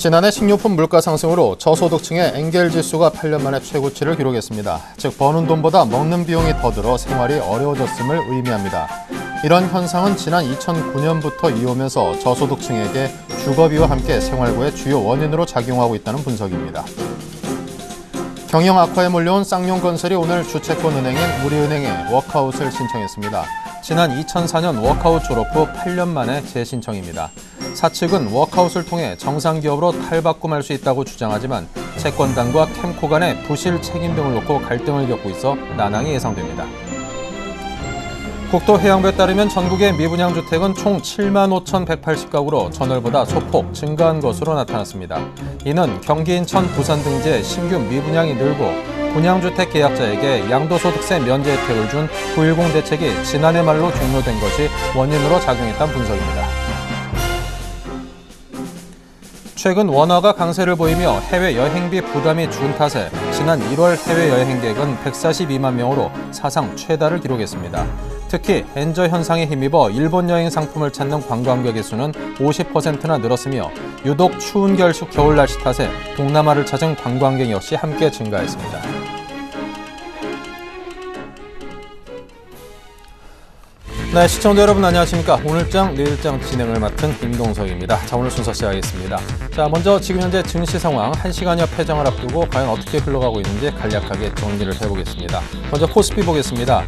지난해 식료품 물가 상승으로 저소득층의 엔겔지수가 8년 만에 최고치를 기록했습니다. 즉 버는 돈보다 먹는 비용이 더 들어 생활이 어려워졌음을 의미합니다. 이런 현상은 지난 2009년부터 이어오면서 저소득층에게 주거비와 함께 생활고의 주요 원인으로 작용하고 있다는 분석입니다. 경영 악화에 몰려온 쌍용건설이 오늘 주채권은행인 우리은행에 워크아웃을 신청했습니다. 지난 2004년 워크아웃 졸업 후 8년 만에 재신청입니다. 사측은 워크아웃을 통해 정상기업으로 탈바꿈할 수 있다고 주장하지만 채권단과 캠코 간의 부실 책임 등을 놓고 갈등을 겪고 있어 난항이 예상됩니다. 국토해양부에 따르면 전국의 미분양 주택은 총 7만 5,180가구로 전월보다 소폭 증가한 것으로 나타났습니다. 이는 경기 인천 부산 등지의 신규 미분양이 늘고 분양주택 계약자에게 양도소득세 면제 혜택을 준 9.10 대책이 지난해 말로 종료된 것이 원인으로 작용했다는 분석입니다. 최근 원화가 강세를 보이며 해외 여행비 부담이 준 탓에 지난 1월 해외 여행객은 142만 명으로 사상 최다를 기록했습니다. 특히 엔저 현상에 힘입어 일본 여행 상품을 찾는 관광객의 수는 50%나 늘었으며 유독 추운 겨울 날씨 탓에 동남아를 찾은 관광객 역시 함께 증가했습니다. 네, 시청자 여러분 안녕하십니까. 오늘장 내일장 진행을 맡은 임동석입니다. 자, 오늘 순서 시작하겠습니다. 자, 먼저 지금 현재 증시 상황 1시간여 폐정을 앞두고 과연 어떻게 흘러가고 있는지 간략하게 정리를 해보겠습니다. 먼저 코스피 보겠습니다.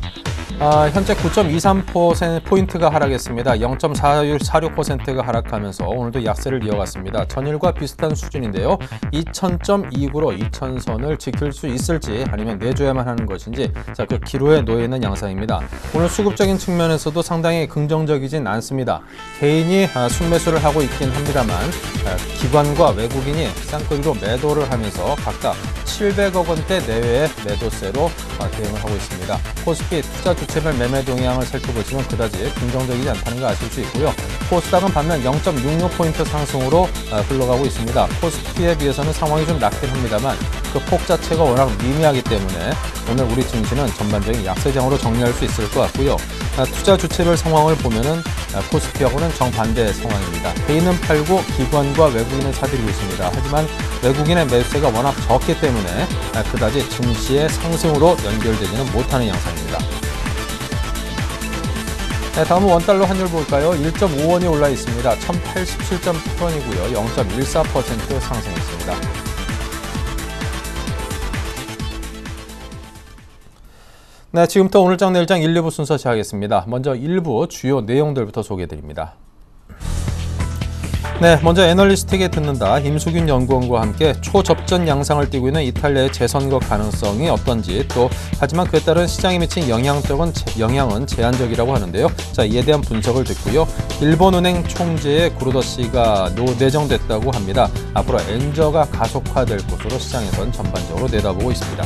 현재 9.23%포인트가 하락했습니다. 0.46%가 하락하면서 오늘도 약세를 이어갔습니다. 전일과 비슷한 수준인데요. 2000.29로 2000선을 지킬 수 있을지 아니면 내줘야만 하는 것인지 자, 그 기로에 놓여 있는 양상입니다. 오늘 수급적인 측면에서도 상당히 긍정적이진 않습니다. 개인이 순매수를 하고 있긴 합니다만 기관과 외국인이 쌍끌이로 매도를 하면서 각각 700억 원대 내외의 매도세로 대응을 하고 있습니다. 코스피 투자 주체별 매매 동향을 살펴보시면 그다지 긍정적이지 않다는 걸 아실 수 있고요. 코스닥은 반면 0.66포인트 상승으로 흘러가고 있습니다. 코스피에 비해서는 상황이 좀 낮긴 합니다만 그 폭 자체가 워낙 미미하기 때문에 오늘 우리 증시는 전반적인 약세장으로 정리할 수 있을 것 같고요. 투자 주체별 상황을 보면은 코스피하고는 정반대의 상황입니다. 개인은 팔고 기관과 외국인은 사들이고 있습니다. 하지만 외국인의 매수세가 워낙 적기 때문에 그다지 증시의 상승으로 연결되지는 못하는 양상입니다. 네, 다음은 원달러 환율 볼까요? 1.5원이 올라 있습니다. 1087.8원이고요. 0.14% 상승했습니다. 네, 지금부터 오늘장 내일장 1, 2부 순서 시작하겠습니다. 먼저 1부 주요 내용들부터 소개해드립니다. 네, 먼저 애널리스트에게 듣는다. 임수균 연구원과 함께 초접전 양상을 띠고 있는 이탈리아의 재선거 가능성이 어떤지 또 하지만 그에 따른 시장에 미친 영향은 제한적이라고 하는데요. 자, 이에 대한 분석을 듣고요. 일본은행 총재의 구로다 씨가 내정됐다고 합니다. 앞으로 엔저가 가속화될 것으로 시장에선 전반적으로 내다보고 있습니다.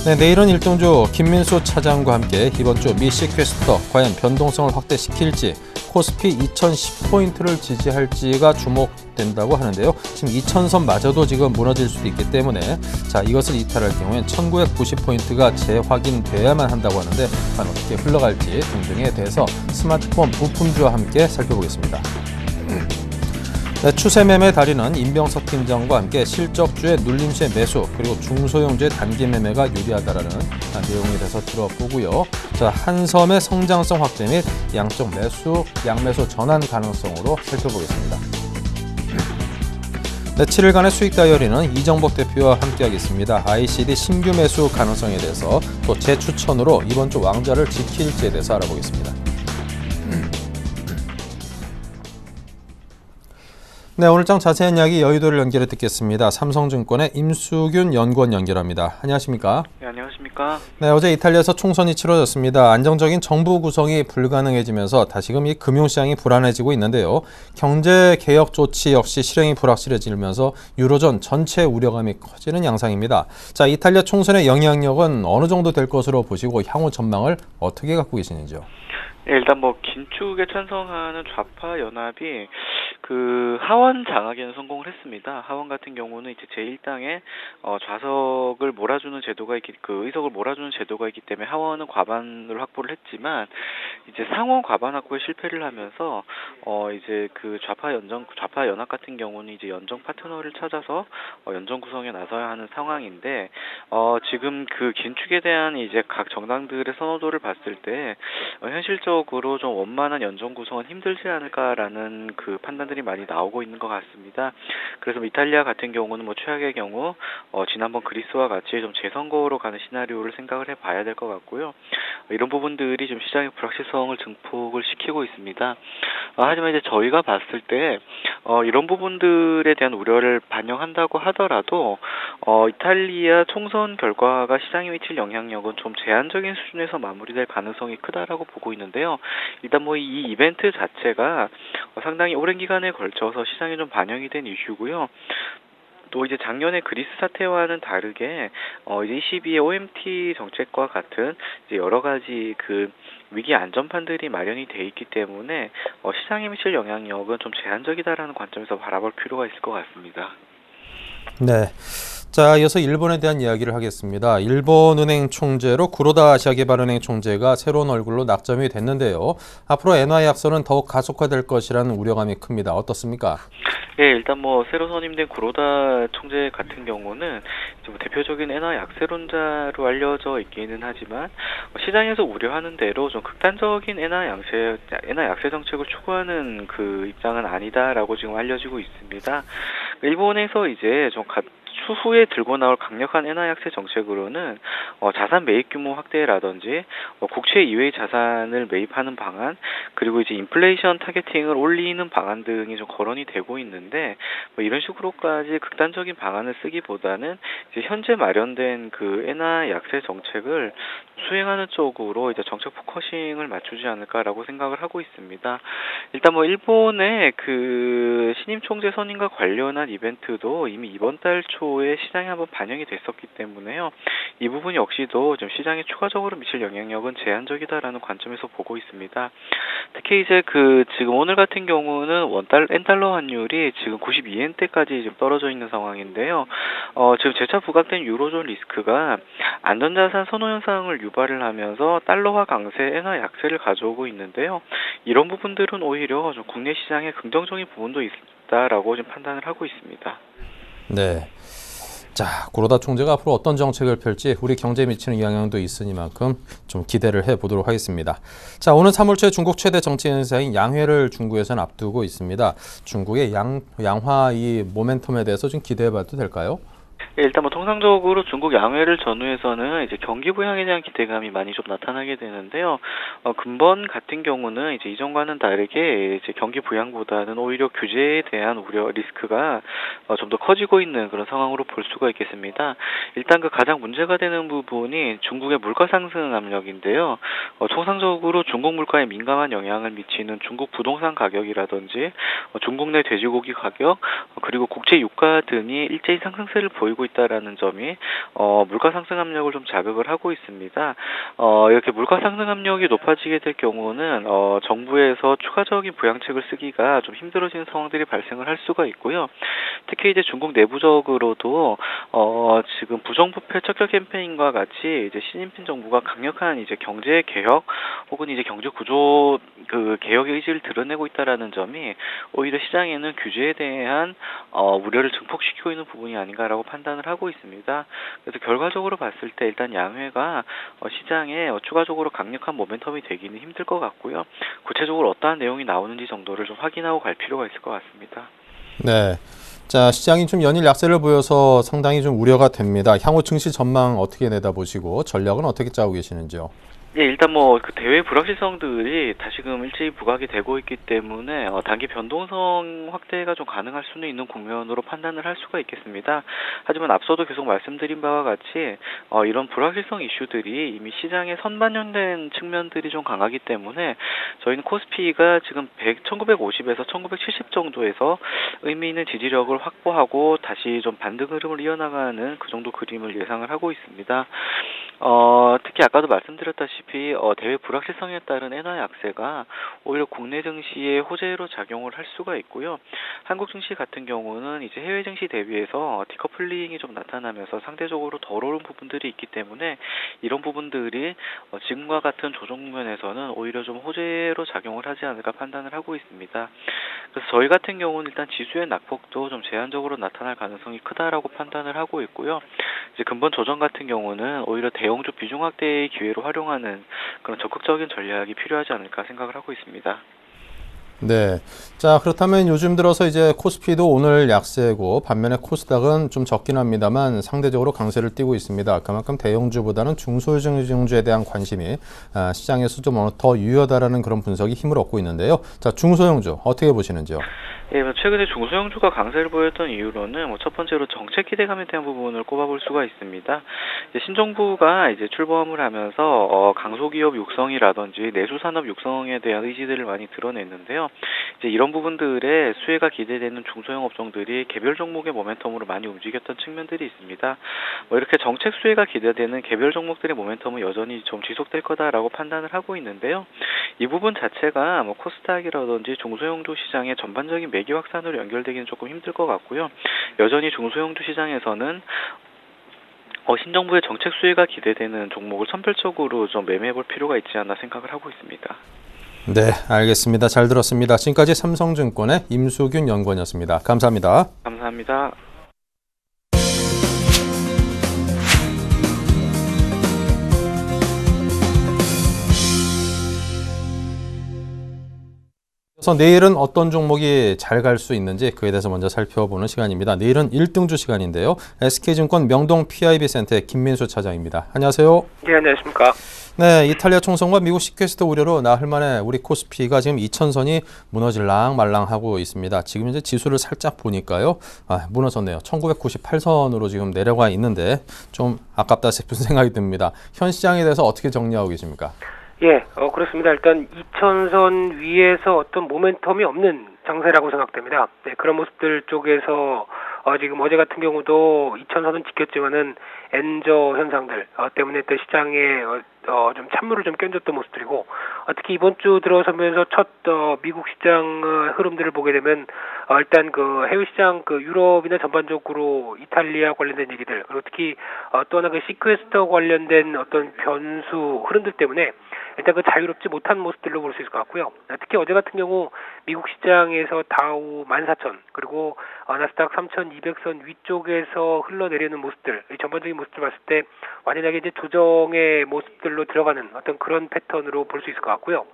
네, 내일은 일동주 김민수 차장과 함께 이번 주 미 시퀘스터 과연 변동성을 확대시킬지 코스피 2010포인트를 지지할지가 주목된다고 하는데요. 지금 2000선마저도 지금 무너질 수도 있기 때문에 자, 이것을 이탈할 경우엔 1990포인트가 재확인돼야만 한다고 하는데 과연 어떻게 흘러갈지 등등에 대해서 스마트폰 부품주와 함께 살펴보겠습니다. 네, 추세 매매 달인은 임병석 팀장과 함께 실적주의 눌림시의 매수 그리고 중소형주의 단기 매매가 유리하다라는 내용에 대해서 들어보고요. 자, 한섬의 성장성 확대 및 양적 매수, 양매수 전환 가능성으로 살펴보겠습니다. 네, 7일간의 수익 다이어리는 이정복 대표와 함께하겠습니다. ICD 신규 매수 가능성에 대해서 또 제 추천으로 이번 주 왕좌를 지킬지에 대해서 알아보겠습니다. 네, 오늘장 자세한 이야기 여의도를 연결해 듣겠습니다. 삼성증권의 임수균 연구원 연결합니다. 안녕하십니까? 네, 안녕하십니까? 네, 어제 이탈리아에서 총선이 치러졌습니다. 안정적인 정부 구성이 불가능해지면서 다시금 이 금융시장이 불안해지고 있는데요. 경제개혁 조치 역시 실행이 불확실해지면서 유로존 전체 우려감이 커지는 양상입니다. 자, 이탈리아 총선의 영향력은 어느 정도 될 것으로 보시고 향후 전망을 어떻게 갖고 계시는지요? 네, 일단 긴축에 찬성하는 좌파 연합이 그 하원 장악에는 성공을 했습니다. 하원 같은 경우는 이제 제1당에 좌석을 몰아주는 제도가 있기, 그 의석을 몰아주는 제도가 있기 때문에 하원은 과반을 확보를 했지만 이제 상원 과반 확보에 실패를 하면서 이제 그 좌파 연합 같은 경우는 이제 연정 파트너를 찾아서 연정 구성에 나서야 하는 상황인데 지금 그 긴축에 대한 이제 각 정당들의 선호도를 봤을 때 현실적으로 좀 원만한 연정 구성은 힘들지 않을까라는 그 판단들이 많이 나오고 있는 것 같습니다. 그래서 뭐 이탈리아 같은 경우는 뭐 최악의 경우 지난번 그리스와 같이 좀 재선거로 가는 시나리오를 생각을 해봐야 될 것 같고요. 이런 부분들이 좀 시장의 불확실성을 증폭을 시키고 있습니다. 하지만 이제 저희가 봤을 때 이런 부분들에 대한 우려를 반영한다고 하더라도 이탈리아 총선 결과가 시장에 미칠 영향력은 좀 제한적인 수준에서 마무리될 가능성이 크다라고 보고 있는데요. 일단 뭐 이 이벤트 자체가 상당히 오랜 기간에 걸쳐서 시장에 좀 반영이 된 이슈고요. 또 이제 작년에 그리스 사태와는 다르게 이제 ECB의 OMT 정책과 같은 이제 여러 가지 그 위기 안전판들이 마련이 돼 있기 때문에 시장에 미칠 영향력은 좀 제한적이다라는 관점에서 바라볼 필요가 있을 것 같습니다. 네. 자, 이어서 일본에 대한 이야기를 하겠습니다. 일본은행 총재로 구로다 아시아개발은행 총재가 새로운 얼굴로 낙점이 됐는데요. 앞으로 엔화의 약세는 더욱 가속화될 것이라는 우려감이 큽니다. 어떻습니까? 예, 일단 뭐 새로 선임된 구로다 총재 같은 경우는 뭐 대표적인 엔화 약세론자로 알려져 있기는 하지만 시장에서 우려하는 대로 좀 극단적인 엔화 약세 정책을 추구하는 그 입장은 아니다라고 지금 알려지고 있습니다. 일본에서 이제 좀 추후에 들고 나올 강력한 엔화 약세 정책으로는 자산 매입 규모 확대라든지 국채 이외의 자산을 매입하는 방안, 그리고 이제 인플레이션 타겟팅을 올리는 방안 등이 좀 거론이 되고 있는데 뭐 이런 식으로까지 극단적인 방안을 쓰기보다는 이제 현재 마련된 그 엔화 약세 정책을 수행하는 쪽으로 이제 정책 포커싱을 맞추지 않을까라고 생각을 하고 있습니다. 일단 뭐 일본의 그 신임 총재 선임과 관련한 이벤트도 이미 이번 달 초에 시장에 한번 반영이 됐었기 때문에요. 이 부분 역시도 좀 시장에 추가적으로 미칠 영향력은 제한적이다라는 관점에서 보고 있습니다. 특히 이제 그 지금 오늘 같은 경우는 엔달러 환율이 지금 92엔대까지 지금 떨어져 있는 상황인데요. 지금 재차 부각된 유로존 리스크가 안전자산 선호 현상을 유발을 하면서 달러화 강세, 엔화 약세를 가져오고 있는데요. 이런 부분들은 오히려 좀 국내 시장에 긍정적인 부분도 있다라고 좀 판단을 하고 있습니다. 네. 자, 구로다 총재가 앞으로 어떤 정책을 펼지 우리 경제에 미치는 영향도 있으니만큼 좀 기대를 해보도록 하겠습니다. 자, 오늘 3월 초 중국 최대 정치 행사인 양회를 중국에서는 앞두고 있습니다. 중국의 양화 이 모멘텀에 대해서 좀 기대해봐도 될까요? 예, 일단 뭐 통상적으로 중국 양회를 전후해서는 이제 경기 부양에 대한 기대감이 많이 좀 나타나게 되는데요. 근본 같은 경우는 이제 이전과는 다르게 이제 경기 부양보다는 오히려 규제에 대한 우려 리스크가 좀 더 커지고 있는 그런 상황으로 볼 수가 있겠습니다. 일단 그 가장 문제가 되는 부분이 중국의 물가 상승 압력인데요. 통상적으로 중국 물가에 민감한 영향을 미치는 중국 부동산 가격이라든지 중국 내 돼지고기 가격 그리고 국제 유가 등이 일제히 상승세를 보이고 있다라는 점이 물가 상승 압력을 좀 자극을 하고 있습니다. 이렇게 물가 상승 압력이 높아지게 될 경우는 정부에서 추가적인 부양책을 쓰기가 좀 힘들어지는 상황들이 발생을 할 수가 있고요. 특히 이제 중국 내부적으로도 지금 부정부패 척결 캠페인과 같이 이제 시진핑 정부가 강력한 이제 경제 개혁 혹은 이제 경제 구조 그 개혁의 의지를 드러내고 있다라는 점이 오히려 시장에는 규제에 대한 우려를 증폭시키고 있는 부분이 아닌가라고 판단을 하고 있습니다. 그래서 결과적으로 봤을 때 일단 양회가 시장에 추가적으로 강력한 모멘텀이 되기는 힘들 것 같고요. 구체적으로 어떠한 내용이 나오는지 정도를 좀 확인하고 갈 필요가 있을 것 같습니다. 네. 자, 시장이 좀 연일 약세를 보여서 상당히 좀 우려가 됩니다. 향후 증시 전망 어떻게 내다보시고 전략은 어떻게 짜고 계시는지요? 예, 일단 뭐 그 대외 불확실성들이 다시금 일제히 부각이 되고 있기 때문에 단기 변동성 확대가 좀 가능할 수는 있는 국면으로 판단을 할 수가 있겠습니다. 하지만 앞서도 계속 말씀드린 바와 같이 이런 불확실성 이슈들이 이미 시장에 선반영된 측면들이 좀 강하기 때문에 저희는 코스피가 지금 1950에서 1970 정도에서 의미 있는 지지력을 확보하고 다시 좀 반등 흐름을 이어나가는 그 정도 그림을 예상을 하고 있습니다. 특히 아까도 말씀드렸다시피 대외 불확실성에 따른 엔화 약세가 오히려 국내 증시의 호재로 작용을 할 수가 있고요. 한국 증시 같은 경우는 이제 해외 증시 대비해서 디커플링이 좀 나타나면서 상대적으로 덜 오른 부분들이 있기 때문에 이런 부분들이 지금과 같은 조정 국면에서는 오히려 좀 호재로 작용을 하지 않을까 판단을 하고 있습니다. 그래서 저희 같은 경우는 일단 지수의 낙폭도 좀 제한적으로 나타날 가능성이 크다라고 판단을 하고 있고요. 이제 근본 조정 같은 경우는 오히려 대형주 비중 확대의 기회로 활용하는 그런 적극적인 전략이 필요하지 않을까 생각을 하고 있습니다. 네. 자, 그렇다면 요즘 들어서 이제 코스피도 오늘 약세고 반면에 코스닥은 좀 적긴 합니다만 상대적으로 강세를 띠고 있습니다. 그만큼 대형주보다는 중소형주에 대한 관심이 시장에서 좀 더 유효하다라는 그런 분석이 힘을 얻고 있는데요. 자, 중소형주 어떻게 보시는지요? 예, 최근에 중소형주가 강세를 보였던 이유로는 첫 번째로 정책 기대감에 대한 부분을 꼽아볼 수가 있습니다. 이제 신정부가 이제 출범을 하면서 강소기업 육성이라든지 내수산업 육성에 대한 의지들을 많이 드러냈는데요. 이제 이런 부분들의 수혜가 기대되는 중소형 업종들이 개별 종목의 모멘텀으로 많이 움직였던 측면들이 있습니다. 이렇게 정책 수혜가 기대되는 개별 종목들의 모멘텀은 여전히 좀 지속될 거다라고 판단을 하고 있는데요. 이 부분 자체가 코스닥이라든지 중소형주 시장의 전반적인 매기 확산으로 연결되기는 조금 힘들 것 같고요. 여전히 중소형주 시장에서는 신정부의 정책 수혜가 기대되는 종목을 선별적으로 좀 매매해볼 필요가 있지 않나 생각을 하고 있습니다. 네, 알겠습니다. 잘 들었습니다. 지금까지 삼성증권의 임수균 연구원이었습니다. 감사합니다. 감사합니다. 그래서 내일은 어떤 종목이 잘 갈 수 있는지 그에 대해서 먼저 살펴보는 시간입니다. 내일은 1등주 시간인데요. SK증권 명동 PIB센터의 김민수 차장입니다. 안녕하세요. 네, 안녕하십니까. 네, 이탈리아 총선과 미국 시퀘스트 우려로 나흘 만에 우리 코스피가 지금 2000선이 무너질랑 말랑하고 있습니다. 지금 이제 지수를 살짝 보니까요. 무너졌네요. 1998선으로 지금 내려가 있는데 좀 아깝다 싶은 생각이 듭니다. 현 시장에 대해서 어떻게 정리하고 계십니까? 예, 그렇습니다. 일단 2000선 위에서 어떤 모멘텀이 없는 장세라고 생각됩니다. 네, 그런 모습들 쪽에서 지금 어제 같은 경우도 2000선은 지켰지만은 엔저 현상들 때문에 또 시장에 좀 찬물을 좀 끼얹었던 모습들이고 특히 이번 주 들어서면서 첫 미국 시장 흐름들을 보게 되면 일단 그 해외 시장 그 유럽이나 전반적으로 이탈리아 관련된 얘기들 그리고 특히 또 하나 그 시퀘스터 관련된 어떤 변수 흐름들 때문에 일단 그 자유롭지 못한 모습들로 볼 수 있을 것 같고요. 특히 어제 같은 경우 미국 시장에서 다우 14,000 그리고 나스닥 3,200선 위쪽에서 흘러내리는 모습들, 전반적인 모습을 봤을 때 완연하게 이제 조정의 모습들로 들어가는 어떤 그런 패턴으로 볼 수 있을 것 같고요.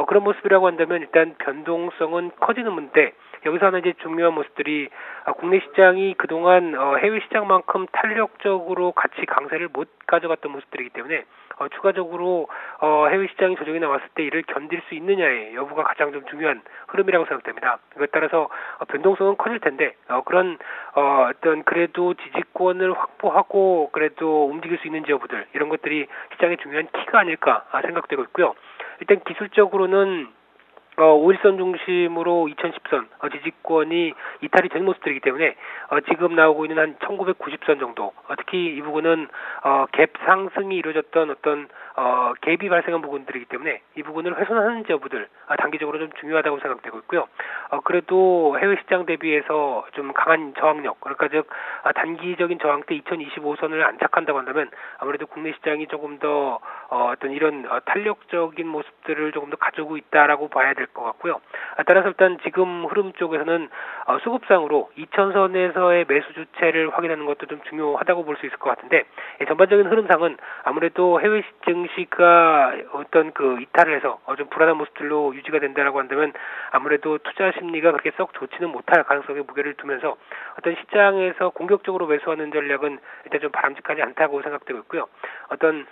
그런 모습이라고 한다면 일단 변동성은 커지는 문제. 여기서 하나 이제 중요한 모습들이 국내 시장이 그동안 해외 시장만큼 탄력적으로 같이 강세를 못 가져갔던 모습들이기 때문에 추가적으로 해외 시장이 조정이 나왔을 때 이를 견딜 수 있느냐의 여부가 가장 좀 중요한 흐름이라고 생각됩니다. 이거에 따라서 변동성은 커질 텐데 그런 어떤 그래도 지지권을 확보하고 그래도 움직일 수 있는지 여부들 이런 것들이 시장의 중요한 키가 아닐까 생각되고 있고요. 일단 기술적으로는 5일선 중심으로 2010선 지지권이 이탈이 된 모습들이기 때문에 지금 나오고 있는 한 1990선 정도 특히 이 부분은 갭 상승이 이루어졌던 어떤 갭이 발생한 부분들이기 때문에 이 부분을 훼손하는지 여부들 단기적으로 좀 중요하다고 생각되고 있고요. 그래도 해외 시장 대비해서 좀 강한 저항력 그러니까 즉 단기적인 저항대 2025선을 안착한다고 한다면 아무래도 국내 시장이 조금 더 어떤 이런 탄력적인 모습들을 조금 더 가지고 있다라고 봐야 될 것 같고요. 따라서 일단 지금 흐름 쪽에서는 수급상으로 2000선에서의 매수 주체를 확인하는 것도 좀 중요하다고 볼 수 있을 것 같은데 전반적인 흐름상은 아무래도 해외 증시가 어떤 그 이탈을 해서 좀 불안한 모습들로 유지가 된다라고 한다면 아무래도 투자 심리가 그렇게 썩 좋지는 못할 가능성에 무게를 두면서 어떤 시장에서 공격적으로 매수하는 전략은 일단 좀 바람직하지 않다고 생각되고 있고요. 어떤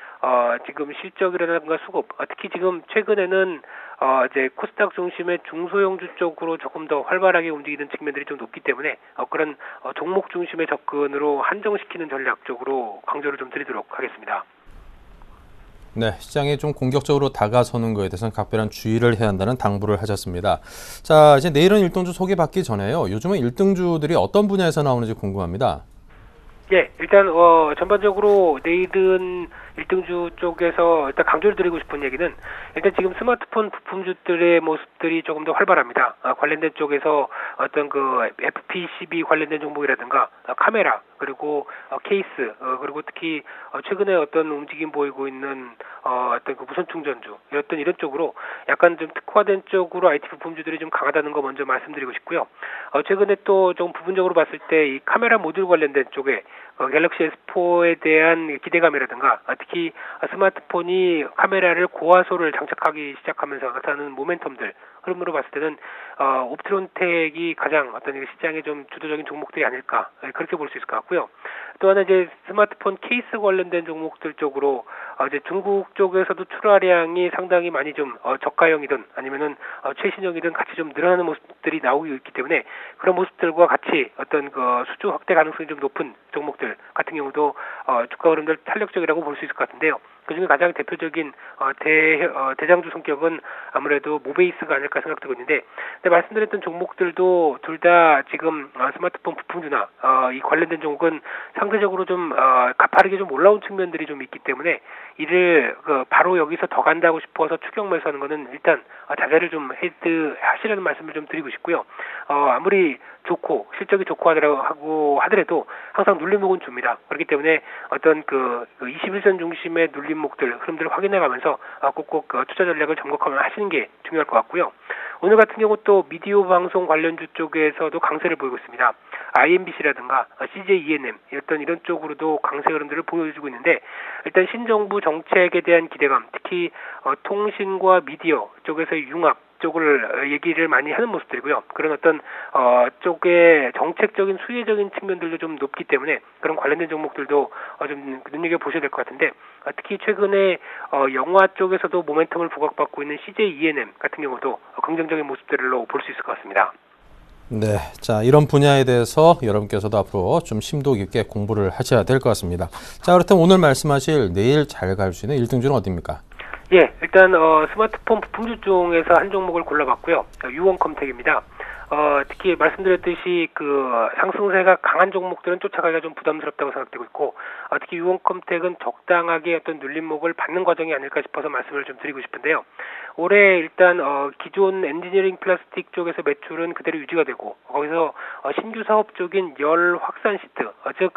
지금 실적이라든가 수급 특히 지금 최근에는 이제 코스닥 중심의 중소형주 쪽으로 조금 더 활발하게 움직이는 측면들이 좀 높기 때문에 그런 종목 중심의 접근으로 한정시키는 전략 쪽으로 강조를 좀 드리도록 하겠습니다. 네, 시장에 좀 공격적으로 다가서는 것에 대해서는 각별한 주의를 해야 한다는 당부를 하셨습니다. 자, 이제 내일은 1등주 소개받기 전에요. 요즘은 1등주들이 어떤 분야에서 나오는지 궁금합니다. 예, 일단 전반적으로 내일은 일등주 쪽에서 일단 강조를 드리고 싶은 얘기는 일단 지금 스마트폰 부품주들의 모습들이 조금 더 활발합니다. 관련된 쪽에서 어떤 그 FPCB 관련된 종목이라든가 카메라 그리고 케이스 그리고 특히 최근에 어떤 움직임 보이고 있는 어떤 그 무선 충전주 어떤 이런 쪽으로 약간 좀 특화된 쪽으로 IT 부품주들이 좀 강하다는 거 먼저 말씀드리고 싶고요. 최근에 또 좀 부분적으로 봤을 때 이 카메라 모듈 관련된 쪽에 갤럭시 S4에 대한 기대감이라든가 특히 스마트폰이 카메라를 고화소를 장착하기 시작하면서 나타나는 모멘텀들 흐름으로 봤을 때는 옵트론텍이 가장 어떤 시장의 좀 주도적인 종목들이 아닐까 그렇게 볼 수 있을 것 같고요. 또 하나 이제 스마트폰 케이스 관련된 종목들 쪽으로 이제 중국 쪽에서도 출하량이 상당히 많이 좀 저가형이든 아니면은 최신형이든 같이 좀 늘어나는 모습들이 나오고 있기 때문에 그런 모습들과 같이 어떤 그 수주 확대 가능성이 좀 높은 종목들 같은 경우도 주가 흐름들 탄력적이라고 볼 수 있을 것 같은데요. 그중에 가장 대표적인 대장주 성격은 아무래도 모베이스가 아닐까 생각되고 있는데, 근데 말씀드렸던 종목들도 둘 다 지금 스마트폰 부품주나 이 관련된 종목은 상대적으로 좀 가파르게 좀 올라온 측면들이 좀 있기 때문에 이를 바로 여기서 더 간다고 싶어서 추격 매수하는 거는 일단 자제를 좀 하시라는 말씀을 좀 드리고 싶고요. 아무리 좋고 실적이 좋고 하더라도 항상 눌림목은 줍니다. 그렇기 때문에 어떤 그 21선 중심의 눌림목들 흐름들을 확인해가면서 꼭꼭 투자 전략을 점검하시는 게 중요할 것 같고요. 오늘 같은 경우 또 미디어 방송 관련주 쪽에서도 강세를 보이고 있습니다. IMBC라든가 CJ ENM 어떤 이런 쪽으로도 강세 흐름들을 보여주고 있는데, 일단 신정부 정책에 대한 기대감, 특히 통신과 미디어 쪽에서의 융합 쪽을 얘기를 많이 하는 모습들이고요. 그런 어떤 쪽의 정책적인 수혜적인 측면들도 좀 높기 때문에 그런 관련된 종목들도 좀 눈여겨 보셔야 될 것 같은데, 특히 최근에 영화 쪽에서도 모멘텀을 부각받고 있는 CJ ENM 같은 경우도 긍정적인 모습들로 볼 수 있을 것 같습니다. 네, 자, 이런 분야에 대해서 여러분께서도 앞으로 좀 심도 깊게 공부를 하셔야 될 것 같습니다. 자, 그렇다면 오늘 말씀하실 내일 잘 갈 수 있는 1등주는 어디입니까? 예, 일단 스마트폰 부품주 중에서 한 종목을 골라봤고요. 유원컴텍입니다. 특히 말씀드렸듯이 그 상승세가 강한 종목들은 쫓아가기가 좀 부담스럽다고 생각되고 있고, 특히 유원컴텍은 적당하게 어떤 눌림목을 받는 과정이 아닐까 싶어서 말씀을 좀 드리고 싶은데요. 올해 일단 기존 엔지니어링 플라스틱 쪽에서 매출은 그대로 유지가 되고, 거기서 신규 사업 쪽인 열 확산 시트, 즉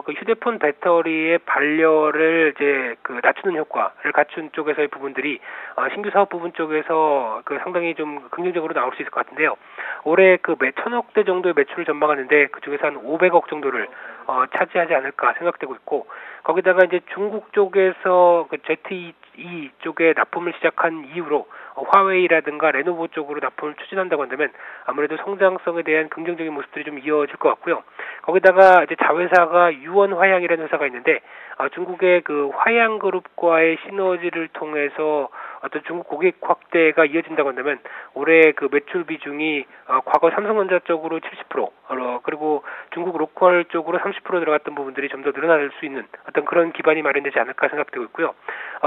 그 휴대폰 배터리의 발열을 이제 그 낮추는 효과를 갖춘 쪽에서의 부분들이 신규 사업 부분 쪽에서 그 상당히 좀 긍정적으로 나올 수 있을 것 같은데요. 올해 그 1,000억대 정도의 매출을 전망하는데 그 중에서 한 500억 정도를 차지하지 않을까 생각되고 있고, 거기다가 이제 중국 쪽에서 그 ZTE 쪽에 납품을 시작한 이후로 화웨이라든가 레노버 쪽으로 납품을 추진한다고 한다면 아무래도 성장성에 대한 긍정적인 모습들이 좀 이어질 것 같고요. 거기다가 이제 자회사가 유원화양이라는 회사가 있는데 중국의 그 화양그룹과의 시너지를 통해서 어떤 중국 고객 확대가 이어진다고 한다면 올해 그 매출 비중이 과거 삼성전자 쪽으로 70%, 그리고 중국 로컬 쪽으로 30% 들어갔던 부분들이 좀 더 늘어날 수 있는 어떤 그런 기반이 마련되지 않을까 생각되고 있고요.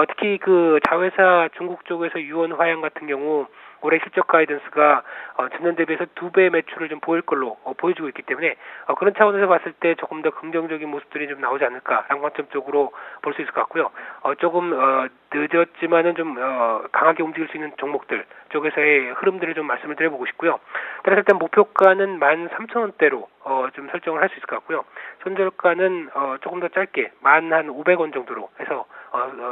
특히 그 자회사 중국 쪽에서 유원화양 같은 경우 올해 실적 가이던스가 전년 대비해서 2배 매출을 좀 보일 걸로 보여주고 있기 때문에 그런 차원에서 봤을 때 조금 더 긍정적인 모습들이 좀 나오지 않을까라는 관점적으로 볼 수 있을 것 같고요. 조금 늦었지만은 좀 강하게 움직일 수 있는 종목들 쪽에서의 흐름들을 좀 말씀을 드려보고 싶고요. 따라서 일단 목표가는 13,000원대로 좀 설정을 할 수 있을 것 같고요. 손절가는 조금 더 짧게 500원 정도로 해서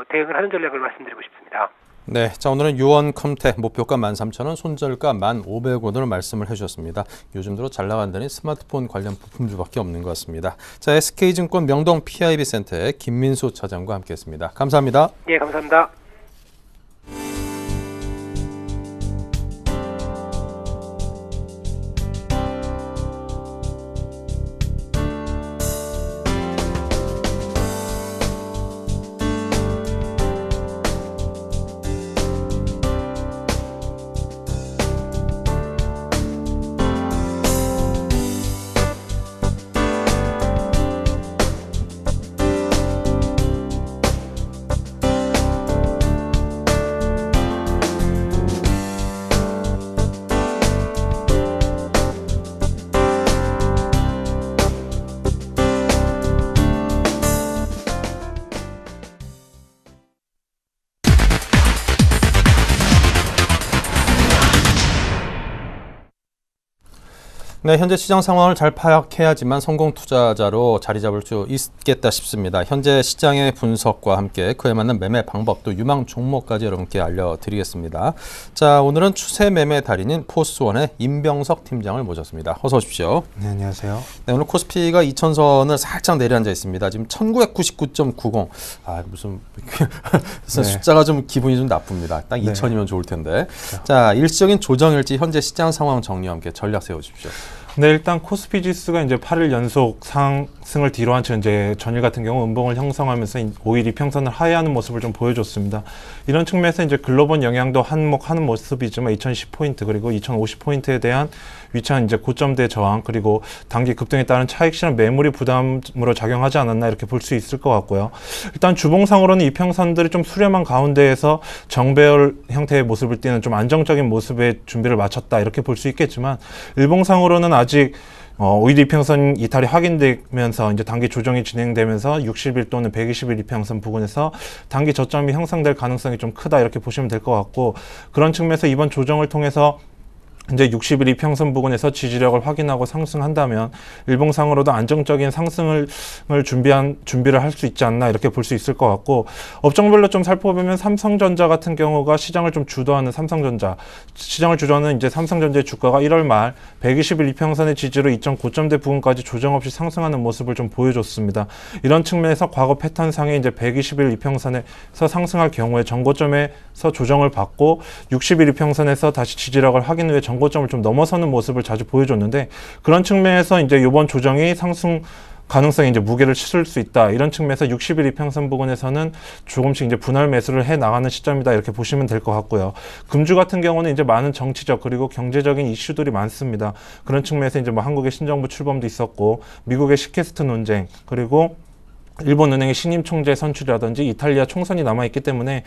대응을 하는 전략을 말씀드리고 싶습니다. 네, 자, 오늘은 유원컴텍 목표가 13,000원, 손절가 1,500원으로 말씀을 해주셨습니다. 요즘 들어 잘 나간다니 스마트폰 관련 부품주밖에 없는 것 같습니다. 자, SK증권 명동 PIB센터의 김민수 차장과 함께했습니다. 감사합니다. 예, 감사합니다. 네, 현재 시장 상황을 잘 파악해야지만 성공 투자자로 자리 잡을 수 있겠다 싶습니다. 현재 시장의 분석과 함께 그에 맞는 매매 방법 또 유망 종목까지 여러분께 알려드리겠습니다. 자, 오늘은 추세 매매 달인인 포스원의 임병석 팀장을 모셨습니다. 어서 오십시오. 네, 안녕하세요. 네, 오늘 코스피가 2000선을 살짝 내려앉아 있습니다. 지금 1999.90. 아, 무슨 네. 숫자가 좀 기분이 좀 나쁩니다. 딱 2000이면 좋을 텐데. 자, 일시적인 조정일지 현재 시장 상황 정리와 함께 전략 세워주십시오. 네, 일단 코스피 지수가 이제 8일 연속 상승을 뒤로 한 채 이제 전일 같은 경우 음봉을 형성하면서 5일 이평선을 하회하는 모습을 좀 보여줬습니다. 이런 측면에서 이제 글로벌 영향도 한몫하는 모습이지만 2010포인트 그리고 2050포인트에 대한 위치한 이제 고점대 저항 그리고 단기 급등에 따른 차익 실현 매물이 부담으로 작용하지 않았나 이렇게 볼 수 있을 것 같고요. 일단 주봉상으로는 이평선들이 좀 수렴한 가운데에서 정배열 형태의 모습을 띠는 좀 안정적인 모습의 준비를 마쳤다 이렇게 볼 수 있겠지만 일봉상으로는 아직 5일 이평선 이탈이 확인되면서 이제 단기 조정이 진행되면서 60일 또는 120일 이평선 부근에서 단기 저점이 형성될 가능성이 좀 크다 이렇게 보시면 될 것 같고 그런 측면에서 이번 조정을 통해서 이제 60일 이평선 부근에서 지지력을 확인하고 상승한다면 일봉상으로도 안정적인 상승을 준비를 할 수 있지 않나 이렇게 볼 수 있을 것 같고 업종별로 좀 살펴보면 삼성전자 같은 경우가 시장을 좀 주도하는 시장을 주도하는 이제 삼성전자의 주가가 1월 말 120일 이평선의 지지로 이전 고점대 부근까지 조정 없이 상승하는 모습을 좀 보여줬습니다. 이런 측면에서 과거 패턴상에 이제 120일 이평선에서 상승할 경우에 전고점에서 조정을 받고 60일 이평선에서 다시 지지력을 확인 후에 전고점을 좀 넘어서는 모습을 자주 보여줬는데 그런 측면에서 이제 이번 조정이 상승 가능성이 이제 무게를 실을 수 있다. 이런 측면에서 60일 이평선 부근에서는 조금씩 이제 분할 매수를 해 나가는 시점이다. 이렇게 보시면 될 것 같고요. 금주 같은 경우는 이제 많은 정치적 그리고 경제적인 이슈들이 많습니다. 그런 측면에서 이제 뭐 한국의 신정부 출범도 있었고 미국의 시캐스트 논쟁 그리고 일본은행의 신임 총재 선출이라든지 이탈리아 총선이 남아있기 때문에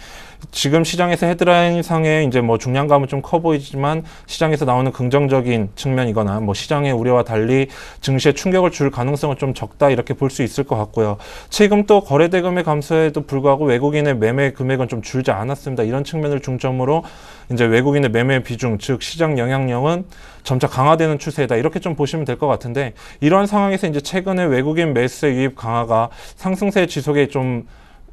지금 시장에서 헤드라인 상의 이제 뭐 중량감은 좀 커 보이지만 시장에서 나오는 긍정적인 측면이거나 뭐 시장의 우려와 달리 증시에 충격을 줄 가능성은 좀 적다 이렇게 볼 수 있을 것 같고요. 최근 또 거래 대금의 감소에도 불구하고 외국인의 매매 금액은 좀 줄지 않았습니다. 이런 측면을 중점으로 이제 외국인의 매매 비중 즉 시장 영향력은 점차 강화되는 추세다 이렇게 좀 보시면 될 것 같은데 이러한 상황에서 이제 최근에 외국인 매수세 유입 강화가 상승세 지속에 좀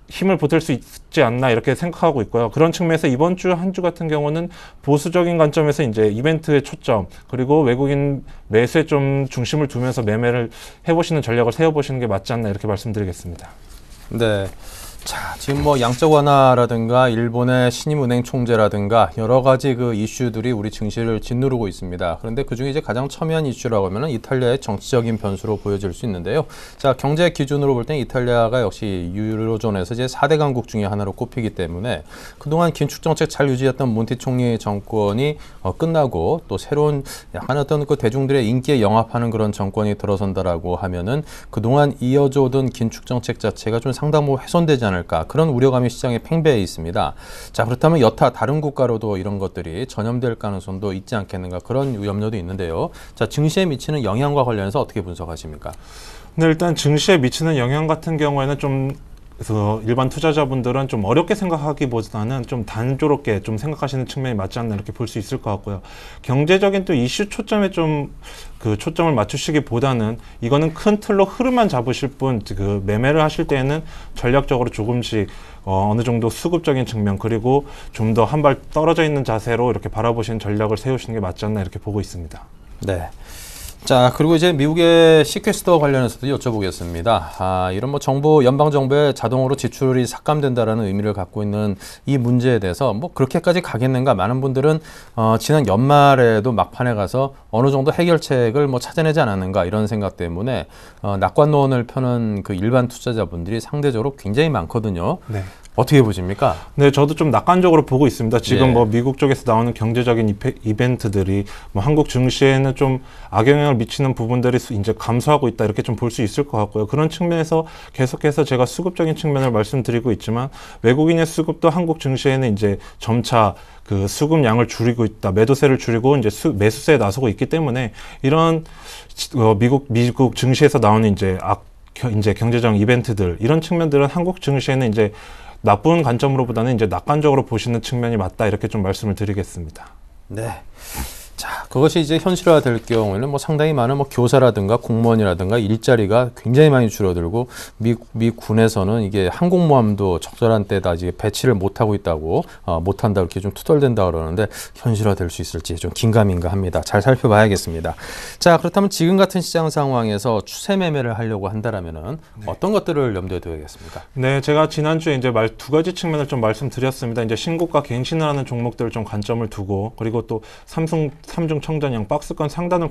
힘을 보탤 수 있지 않나 이렇게 생각하고 있고요. 그런 측면에서 이번 주 한 주 같은 경우는 보수적인 관점에서 이제 이벤트의 초점 그리고 외국인 매수에 좀 중심을 두면서 매매를 해보시는 전략을 세워보시는 게 맞지 않나 이렇게 말씀드리겠습니다. 네. 자, 지금 뭐 양적 완화라든가 일본의 신임 은행 총재라든가 여러 가지 그 이슈들이 우리 증시를 짓누르고 있습니다. 그런데 그중에 이제 가장 첨예한 이슈라고 하면은 이탈리아의 정치적인 변수로 보여질 수 있는데요. 자, 경제 기준으로 볼 때 이탈리아가 역시 유로존에서 이제 4대 강국 중에 하나로 꼽히기 때문에 그동안 긴축 정책 잘 유지했던 몬티 총리 정권이 끝나고 또 새로운 약간 어떤 그 대중들의 인기에 영합하는 그런 정권이 들어선다라고 하면은 그동안 이어져 오던 긴축 정책 자체가 좀 상당 부분 훼손되지 않을까 그런 우려감이 시장에 팽배해 있습니다. 자, 그렇다면 여타 다른 국가로도 이런 것들이 전염될 가능성도 있지 않겠는가 그런 염려도 있는데요. 자, 증시에 미치는 영향과 관련해서 어떻게 분석하십니까? 네, 일단 증시에 미치는 영향 같은 경우에는 좀 그래서 일반 투자자분들은 좀 어렵게 생각하기보다는 좀 단조롭게 좀 생각하시는 측면이 맞지 않나 이렇게 볼 수 있을 것 같고요. 경제적인 또 이슈 초점에 좀 그 초점을 맞추시기보다는 이거는 큰 틀로 흐름만 잡으실 뿐 그 매매를 하실 때에는 전략적으로 조금씩 어느 정도 수급적인 측면 그리고 좀 더 한 발 떨어져 있는 자세로 이렇게 바라보시는 전략을 세우시는 게 맞지 않나 이렇게 보고 있습니다. 네. 자, 그리고 이제 미국의 시퀘스터 관련해서도 여쭤보겠습니다. 이런 뭐 연방 정부에 자동으로 지출이 삭감된다라는 의미를 갖고 있는 이 문제에 대해서 뭐 그렇게까지 가겠는가? 많은 분들은 지난 연말에도 막판에 가서 어느 정도 해결책을 뭐 찾아내지 않았는가 이런 생각 때문에 낙관론을 펴는 그 일반 투자자분들이 상대적으로 굉장히 많거든요. 네. 어떻게 보십니까? 네, 저도 좀 낙관적으로 보고 있습니다. 지금 예. 뭐 미국 쪽에서 나오는 경제적인 이벤트들이 뭐 한국 증시에는 좀 악영향을 미치는 부분들이 이제 감소하고 있다 이렇게 좀 볼 수 있을 것 같고요. 그런 측면에서 계속해서 제가 수급적인 측면을 말씀드리고 있지만 외국인의 수급도 한국 증시에는 이제 점차 그 수급량을 줄이고 있다. 매도세를 줄이고 이제 매수세에 나서고 있기 때문에 이런 미국 증시에서 나오는 이제 경제적 이벤트들 이런 측면들은 한국 증시에는 이제 나쁜 관점으로보다는 이제 낙관적으로 보시는 측면이 맞다 이렇게 좀 말씀을 드리겠습니다. 네. 자, 그것이 이제 현실화될 경우에는 뭐 상당히 많은 뭐 교사라든가 공무원이라든가 일자리가 굉장히 많이 줄어들고 미 군에서는 이게 항공모함도 적절한 때다 이제 배치를 못하고 있다고 못한다 이렇게 좀 투덜댄다 그러는데 현실화될 수 있을지 좀 긴가민가합니다. 잘 살펴봐야겠습니다. 자, 그렇다면 지금 같은 시장 상황에서 추세 매매를 하려고 한다라면은 어떤 것들을 염두에 둬야겠습니까? 네, 제가 지난주에 이제 두 가지 측면을 좀 말씀드렸습니다. 이제 신고가 갱신을 하는 종목들을 좀 관점을 두고, 그리고 또 삼중 청전형 박스권 상단을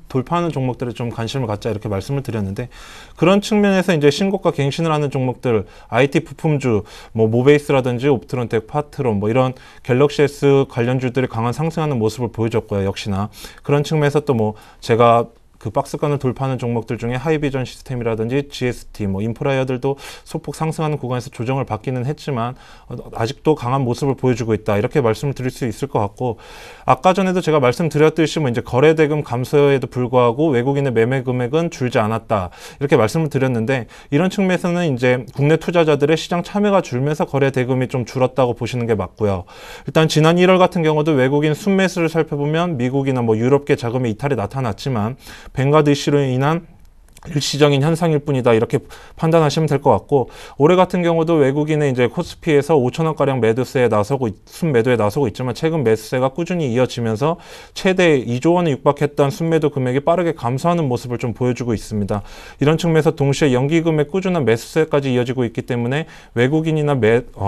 돌파하는 종목들에 좀 관심을 갖자 이렇게 말씀을 드렸는데, 그런 측면에서 이제 신고가 갱신을 하는 종목들, IT 부품주, 뭐 모베이스라든지 옵트론텍, 파트론, 뭐 이런 갤럭시 S 관련주들이 강한 상승하는 모습을 보여줬고요. 역시나 그런 측면에서 또 뭐 제가 그 박스권을 돌파하는 종목들 중에 하이비전 시스템이라든지 GST, 뭐 인프라이어들도 소폭 상승하는 구간에서 조정을 받기는 했지만 아직도 강한 모습을 보여주고 있다 이렇게 말씀을 드릴 수 있을 것 같고, 아까 전에도 제가 말씀드렸듯이 뭐 이제 거래 대금 감소에도 불구하고 외국인의 매매 금액은 줄지 않았다 이렇게 말씀을 드렸는데, 이런 측면에서는 이제 국내 투자자들의 시장 참여가 줄면서 거래 대금이 좀 줄었다고 보시는 게 맞고요. 일단 지난 1월 같은 경우도 외국인 순매수를 살펴보면 미국이나 뭐 유럽계 자금의 이탈이 나타났지만 뱅가드 이슈로 인한 일시적인 현상일 뿐이다 이렇게 판단하시면 될 것 같고, 올해 같은 경우도 외국인의 이제 코스피에서 5천원가량 매도세에 나서고 순매도에 나서고 있지만 최근 매수세가 꾸준히 이어지면서 최대 2조 원에 육박했던 순매도 금액이 빠르게 감소하는 모습을 좀 보여주고 있습니다. 이런 측면에서 동시에 연기금의 꾸준한 매수세까지 이어지고 있기 때문에 외국인이나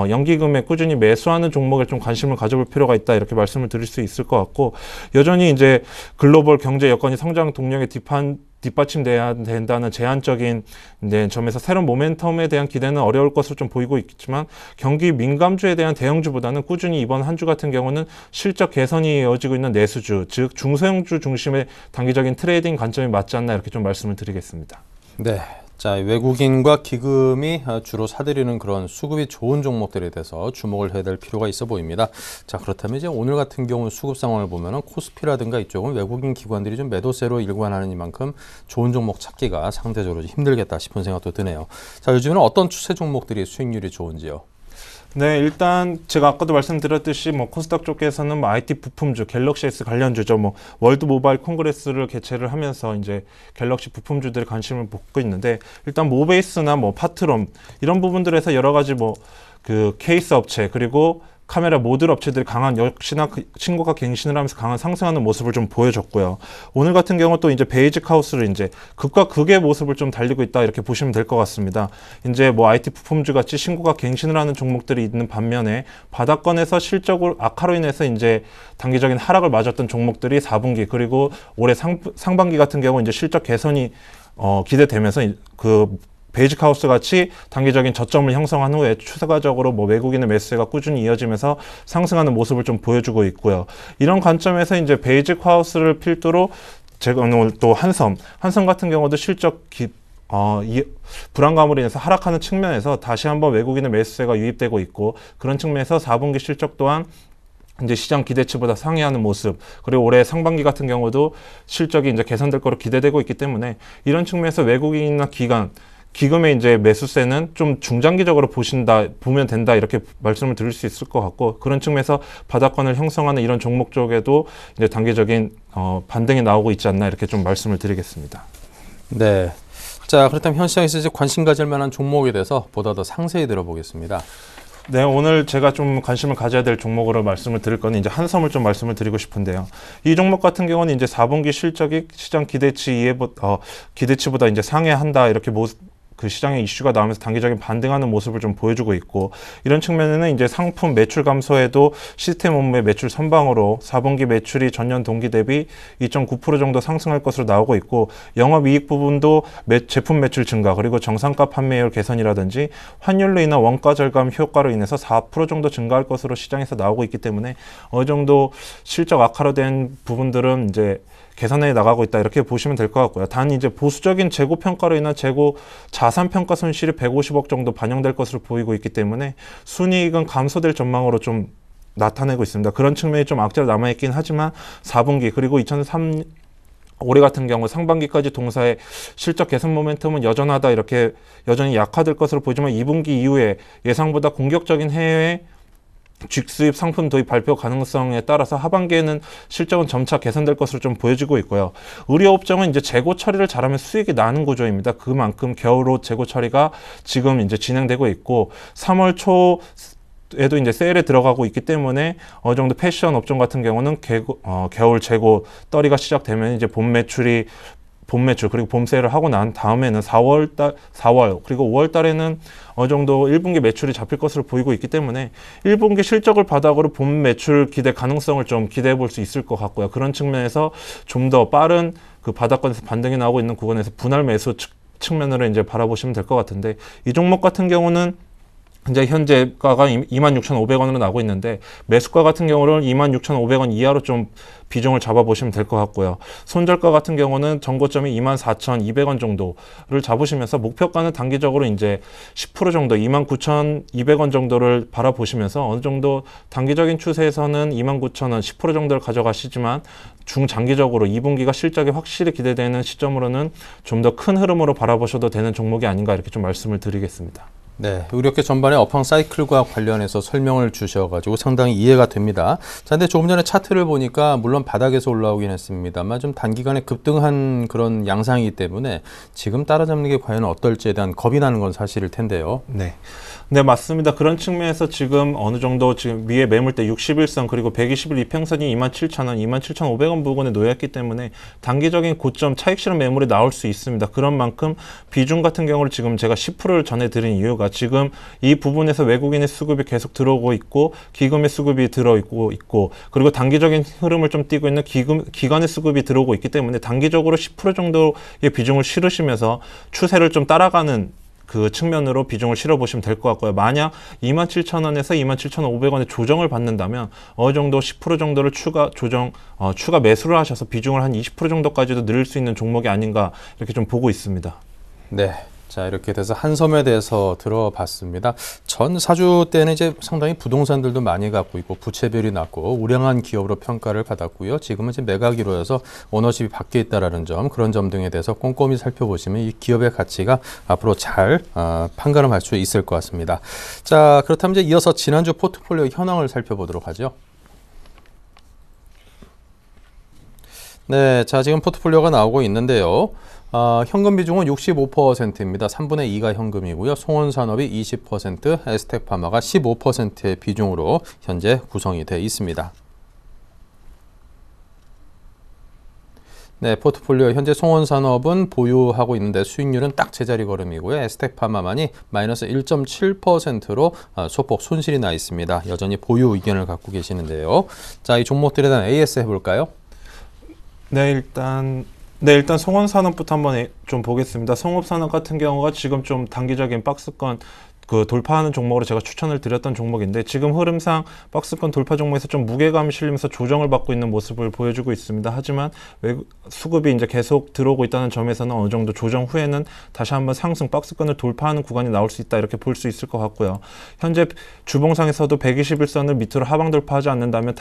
연기금에 꾸준히 매수하는 종목에 좀 관심을 가져볼 필요가 있다 이렇게 말씀을 드릴 수 있을 것 같고, 여전히 이제 글로벌 경제 여건이 성장 동력에 뒷받침돼야 된다는 제한적인 점에서 새로운 모멘텀에 대한 기대는 어려울 것으로 좀 보이고 있지만, 경기 민감주에 대한 대형주보다는 꾸준히 이번 한 주 같은 경우는 실적 개선이 이어지고 있는 내수주, 즉 중소형주 중심의 단기적인 트레이딩 관점이 맞지 않나 이렇게 좀 말씀을 드리겠습니다. 네. 자, 외국인과 기금이 주로 사들이는 그런 수급이 좋은 종목들에 대해서 주목을 해야 될 필요가 있어 보입니다. 자, 그렇다면 이제 오늘 같은 경우 수급 상황을 보면은 코스피라든가 이쪽은 외국인 기관들이 좀 매도세로 일관하는 이만큼 좋은 종목 찾기가 상대적으로 힘들겠다 싶은 생각도 드네요. 자, 요즘에는 어떤 추세 종목들이 수익률이 좋은지요? 네, 일단 제가 아까도 말씀드렸듯이 뭐 코스닥 쪽에서는 뭐 IT 부품주, 갤럭시 S 관련주죠. 뭐 월드 모바일 콩그레스를 개최를 하면서 이제 갤럭시 부품주들의 관심을 받고 있는데, 일단 모베이스나 뭐 파트론 이런 부분들에서 여러 가지 뭐 그 케이스 업체 그리고 카메라 모듈 업체들이 역시나 신고가 갱신을 하면서 강한 상승하는 모습을 좀 보여줬고요. 오늘 같은 경우 또 이제 베이직 하우스를 이제 극과 극의 모습을 좀 달리고 있다 이렇게 보시면 될 것 같습니다. 이제 뭐 IT 부품주 같이 신고가 갱신을 하는 종목들이 있는 반면에 바닥권에서 실적을 악화로 인해서 이제 단기적인 하락을 맞았던 종목들이 4분기 그리고 올해 상반기 같은 경우 이제 실적 개선이 기대되면서 그 베이직 하우스 같이 단기적인 저점을 형성한 후에 추가적으로 뭐 외국인의 매수세가 꾸준히 이어지면서 상승하는 모습을 좀 보여주고 있고요. 이런 관점에서 이제 베이직 하우스를 필두로 제가 오늘 또 한섬 같은 경우도 실적 불안감으로 인해서 하락하는 측면에서 다시 한번 외국인의 매수세가 유입되고 있고, 그런 측면에서 4분기 실적 또한 이제 시장 기대치보다 상회하는 모습, 그리고 올해 상반기 같은 경우도 실적이 이제 개선될 거로 기대되고 있기 때문에 이런 측면에서 외국인이나 기금의 이제 매수세는 좀 중장기적으로 보면 된다 이렇게 말씀을 드릴 수 있을 것 같고, 그런 측면에서 바닥권을 형성하는 이런 종목 쪽에도 이제 단기적인 반등이 나오고 있지 않나 이렇게 좀 말씀을 드리겠습니다. 네. 자, 그렇다면 현 시장에서 이제 관심 가질 만한 종목에 대해서 보다 더 상세히 들어보겠습니다. 네, 오늘 제가 좀 관심을 가져야 될 종목으로 말씀을 드릴 거는 이제 한섬을 좀 말씀을 드리고 싶은데요. 이 종목 같은 경우는 이제 4분기 실적이 시장 기대치보다 이제 상회한다 이렇게 그 시장의 이슈가 나오면서 단기적인 반등하는 모습을 좀 보여주고 있고, 이런 측면에는 이제 상품 매출 감소에도 시스템 업무의 매출 선방으로 4분기 매출이 전년 동기 대비 2.9% 정도 상승할 것으로 나오고 있고, 영업이익 부분도 제품 매출 증가 그리고 정상가 판매율 개선이라든지 환율로 인한 원가 절감 효과로 인해서 4% 정도 증가할 것으로 시장에서 나오고 있기 때문에 어느 정도 실적 악화로 된 부분들은 이제 개선해 나가고 있다 이렇게 보시면 될 것 같고요. 단 이제 보수적인 재고 평가로 인한 자산 평가 손실이 150억 정도 반영될 것으로 보이고 있기 때문에 순이익은 감소될 전망으로 좀 나타내고 있습니다. 그런 측면이 좀 악재로 남아있긴 하지만 4분기 그리고 올해 같은 경우 상반기까지 동사의 실적 개선 모멘텀은 여전하다 이렇게 여전히 약화될 것으로 보이지만 2분기 이후에 예상보다 공격적인 해외 직수입 상품 도입 발표 가능성에 따라서 하반기에는 실적은 점차 개선될 것으로 좀 보여지고 있고요. 의료업종은 이제 재고 처리를 잘하면 수익이 나는 구조입니다. 그만큼 겨울옷 재고 처리가 지금 이제 진행되고 있고 3월 초에도 이제 세일에 들어가고 있기 때문에 어느 정도 패션 업종 같은 경우는 겨울 재고 떨이가 시작되면 이제 봄 매출 그리고 봄 세일을 하고 난 다음에는 4월 그리고 5월 달에는 어느 정도 1분기 매출이 잡힐 것으로 보이고 있기 때문에 1분기 실적을 바닥으로 봄 매출 기대 가능성을 좀 기대해 볼 수 있을 것 같고요. 그런 측면에서 좀 더 빠른 그 바닥권에서 반등이 나오고 있는 구간에서 분할 매수 측면으로 이제 바라보시면 될 것 같은데, 이 종목 같은 경우는 이제 현재가가 26,500원으로 나오고 있는데 매수가 같은 경우는 26,500원 이하로 좀 비중을 잡아보시면 될 것 같고요. 손절가 같은 경우는 전고점이 24,200원 정도를 잡으시면서 목표가는 단기적으로 이제 10% 정도 29,200원 정도를 바라보시면서 어느 정도 단기적인 추세에서는 29,000원 10% 정도를 가져가시지만 중장기적으로 2분기가 실적이 확실히 기대되는 시점으로는 좀 더 큰 흐름으로 바라보셔도 되는 종목이 아닌가 이렇게 좀 말씀을 드리겠습니다. 네, 의료계 전반의 업황 사이클과 관련해서 설명을 주셔가지고 상당히 이해가 됩니다. 자, 근데 조금 전에 차트를 보니까 물론 바닥에서 올라오긴 했습니다만 좀 단기간에 급등한 그런 양상이기 때문에 지금 따라잡는 게 과연 어떨지에 대한 겁이 나는 건 사실일 텐데요. 네, 맞습니다. 그런 측면에서 지금 어느 정도 지금 위에 매물대 61선 그리고 120일 이평선이 27,000원, 27,500원 부근에 놓였기 때문에 단기적인 고점 차익 실현 매물이 나올 수 있습니다. 그런 만큼 비중 같은 경우를 지금 제가 10%를 전해드린 이유가 지금 이 부분에서 외국인의 수급이 계속 들어오고 있고 기금의 수급이 들어오고 있고 그리고 단기적인 흐름을 좀 띄고 있는 기관의 수급이 들어오고 있기 때문에 단기적으로 10% 정도의 비중을 실으시면서 추세를 좀 따라가는 그 측면으로 비중을 실어보시면 될 것 같고요. 만약 27,000원에서 27,500원의 조정을 받는다면 어느 정도 10% 정도를 추가 매수를 하셔서 비중을 한 20% 정도까지도 늘릴 수 있는 종목이 아닌가 이렇게 좀 보고 있습니다. 네. 자, 이렇게 돼서 한섬에 대해서 들어봤습니다. 전 사주 때는 이제 상당히 부동산들도 많이 갖고 있고 부채비율이 낮고 우량한 기업으로 평가를 받았고요. 지금은 이제 매각이로여서 오너십이 바뀌어 있다라는 점, 그런 점 등에 대해서 꼼꼼히 살펴보시면 이 기업의 가치가 앞으로 잘 판가름할 수 있을 것 같습니다. 자, 그렇다면 이제 이어서 지난주 포트폴리오 현황을 살펴보도록 하죠. 네, 자, 지금 포트폴리오가 나오고 있는데요. 현금 비중은 65%입니다. 3분의 2가 현금이고요. 송원산업이 20%, 에스텍파마가 15%의 비중으로 현재 구성이 되어 있습니다. 네, 포트폴리오 현재 송원산업은 보유하고 있는데 수익률은 딱 제자리 걸음이고요. 에스텍파마만이 마이너스 1.7%로 소폭 손실이 나 있습니다. 여전히 보유 의견을 갖고 계시는데요. 자, 이 종목들에 대한 AS 해볼까요? 네, 일단 송원산업부터 한번 좀 보겠습니다. 송업산업 같은 경우가 지금 좀 단기적인 박스권 그 돌파하는 종목으로 제가 추천을 드렸던 종목인데 지금 흐름상 박스권 돌파 종목에서 좀 무게감이 실리면서 조정을 받고 있는 모습을 보여주고 있습니다. 하지만 수급이 이제 계속 들어오고 있다는 점에서는 어느 정도 조정 후에는 다시 한번 상승 박스권을 돌파하는 구간이 나올 수 있다 이렇게 볼 수 있을 것 같고요. 현재 주봉상에서도 121선을 밑으로 하방 돌파하지 않는다면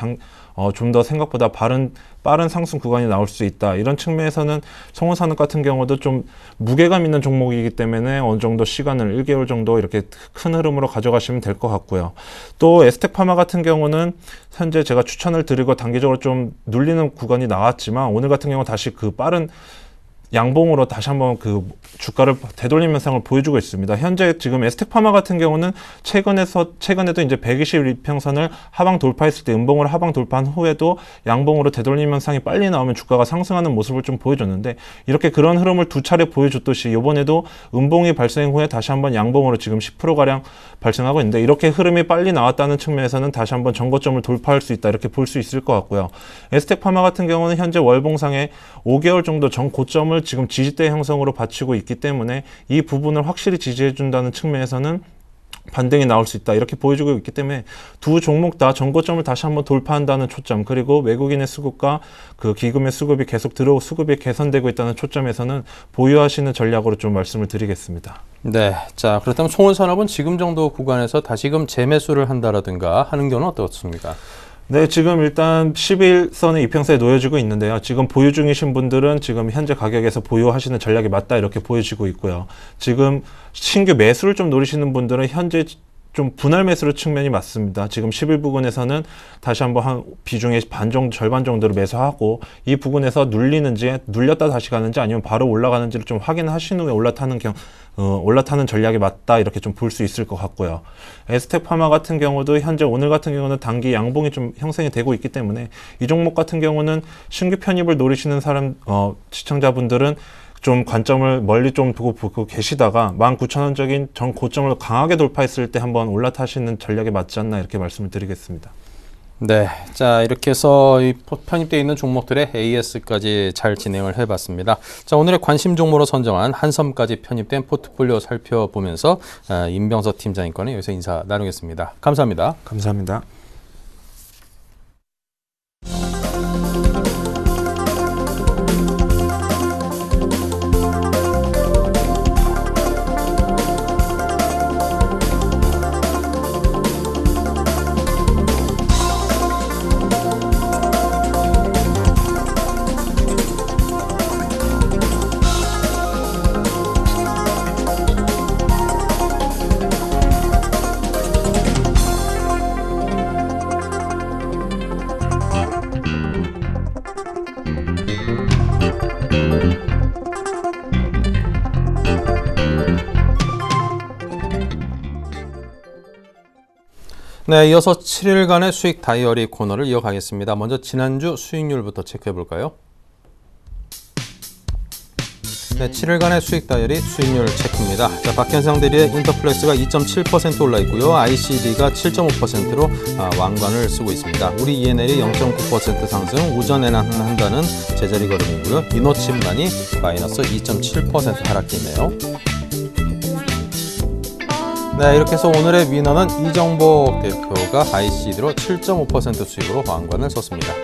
좀 더 생각보다 빠른 상승 구간이 나올 수 있다. 이런 측면에서는 송원산업 같은 경우도 좀 무게감 있는 종목이기 때문에 어느 정도 시간을 1개월 정도 이렇게 큰 흐름으로 가져가시면 될 것 같고요. 또 에스텍파마 같은 경우는 현재 제가 추천을 드리고 단기적으로 좀 눌리는 구간이 나왔지만 오늘 같은 경우 다시 그 빠른 양봉으로 다시 한번 그 주가를 되돌림 현상을 보여주고 있습니다. 현재 지금 에스텍파마 같은 경우는 최근에도 이제 121평선을 하방 돌파했을 때 음봉으로 하방 돌파한 후에도 양봉으로 되돌림 현상이 빨리 나오면 주가가 상승하는 모습을 좀 보여줬는데 이렇게 그런 흐름을 두 차례 보여줬듯이 이번에도 음봉이 발생 후에 다시 한번 양봉으로 지금 10%가량 발생하고 있는데 이렇게 흐름이 빨리 나왔다는 측면에서는 다시 한번 전고점을 돌파할 수 있다 이렇게 볼 수 있을 것 같고요. 에스텍파마 같은 경우는 현재 월봉상에 5개월 정도 전 고점을 지금 지지대 형성으로 받치고 있기 때문에 이 부분을 확실히 지지해준다는 측면에서는 반등이 나올 수 있다 이렇게 보여주고 있기 때문에 두 종목 다 전고점을 다시 한번 돌파한다는 초점 그리고 외국인의 수급과 그 기금의 수급이 계속 들어오고 수급이 개선되고 있다는 초점에서는 보유하시는 전략으로 좀 말씀을 드리겠습니다. 네, 자 그렇다면 송원산업은 지금 정도 구간에서 다시금 재매수를 한다라든가 하는 경우는 어떻습니까? 네, 지금 일단 11선의 이평선에 놓여지고 있는데요. 지금 보유 중이신 분들은 지금 현재 가격에서 보유하시는 전략이 맞다 이렇게 보여지고 있고요. 지금 신규 매수를 좀 노리시는 분들은 현재 좀 분할 매수로 측면이 맞습니다. 지금 10일 부근에서는 다시 한번 한 비중의 반 정도, 절반 정도로 매수하고 이 부근에서 눌리는지, 눌렸다 다시 가는지 아니면 바로 올라가는지를 좀 확인하신 후에 올라타는 전략이 맞다 이렇게 좀 볼 수 있을 것 같고요. 에스텍 파마 같은 경우도 현재 오늘 같은 경우는 단기 양봉이 좀 형성이 되고 있기 때문에 이 종목 같은 경우는 신규 편입을 노리시는 시청자분들은 좀 관점을 멀리 좀 두고 보고 계시다가 19,000원적인 전 고점을 강하게 돌파했을 때 한번 올라타시는 전략이 맞지 않나 이렇게 말씀을 드리겠습니다. 네, 자 이렇게 해서 이 편입되어 있는 종목들의 AS까지 잘 진행을 해봤습니다. 자 오늘의 관심 종목으로 선정한 한섬까지 편입된 포트폴리오 살펴보면서 임병석 팀장님과는 여기서 인사 나누겠습니다. 감사합니다. 감사합니다. 네, 이어서 7일간의 수익 다이어리 코너를 이어가겠습니다. 먼저 지난주 수익률부터 체크해 볼까요? 네, 7일간의 수익 다이어리 수익률 체크입니다. 자, 박현상 대리의 인터플렉스가 2.7% 올라 있고요. ICD가 7.5%로 왕관을 쓰고 있습니다. 우리 ENL이 0.9% 상승, 우전에는 한다는 제자리 걸음이고요. 이노침반이 마이너스 2.7% 하락돼 있네요. 네, 이렇게 해서 오늘의 위너는 이정복 대표가 ICD로 7.5% 수익으로 왕관을 썼습니다.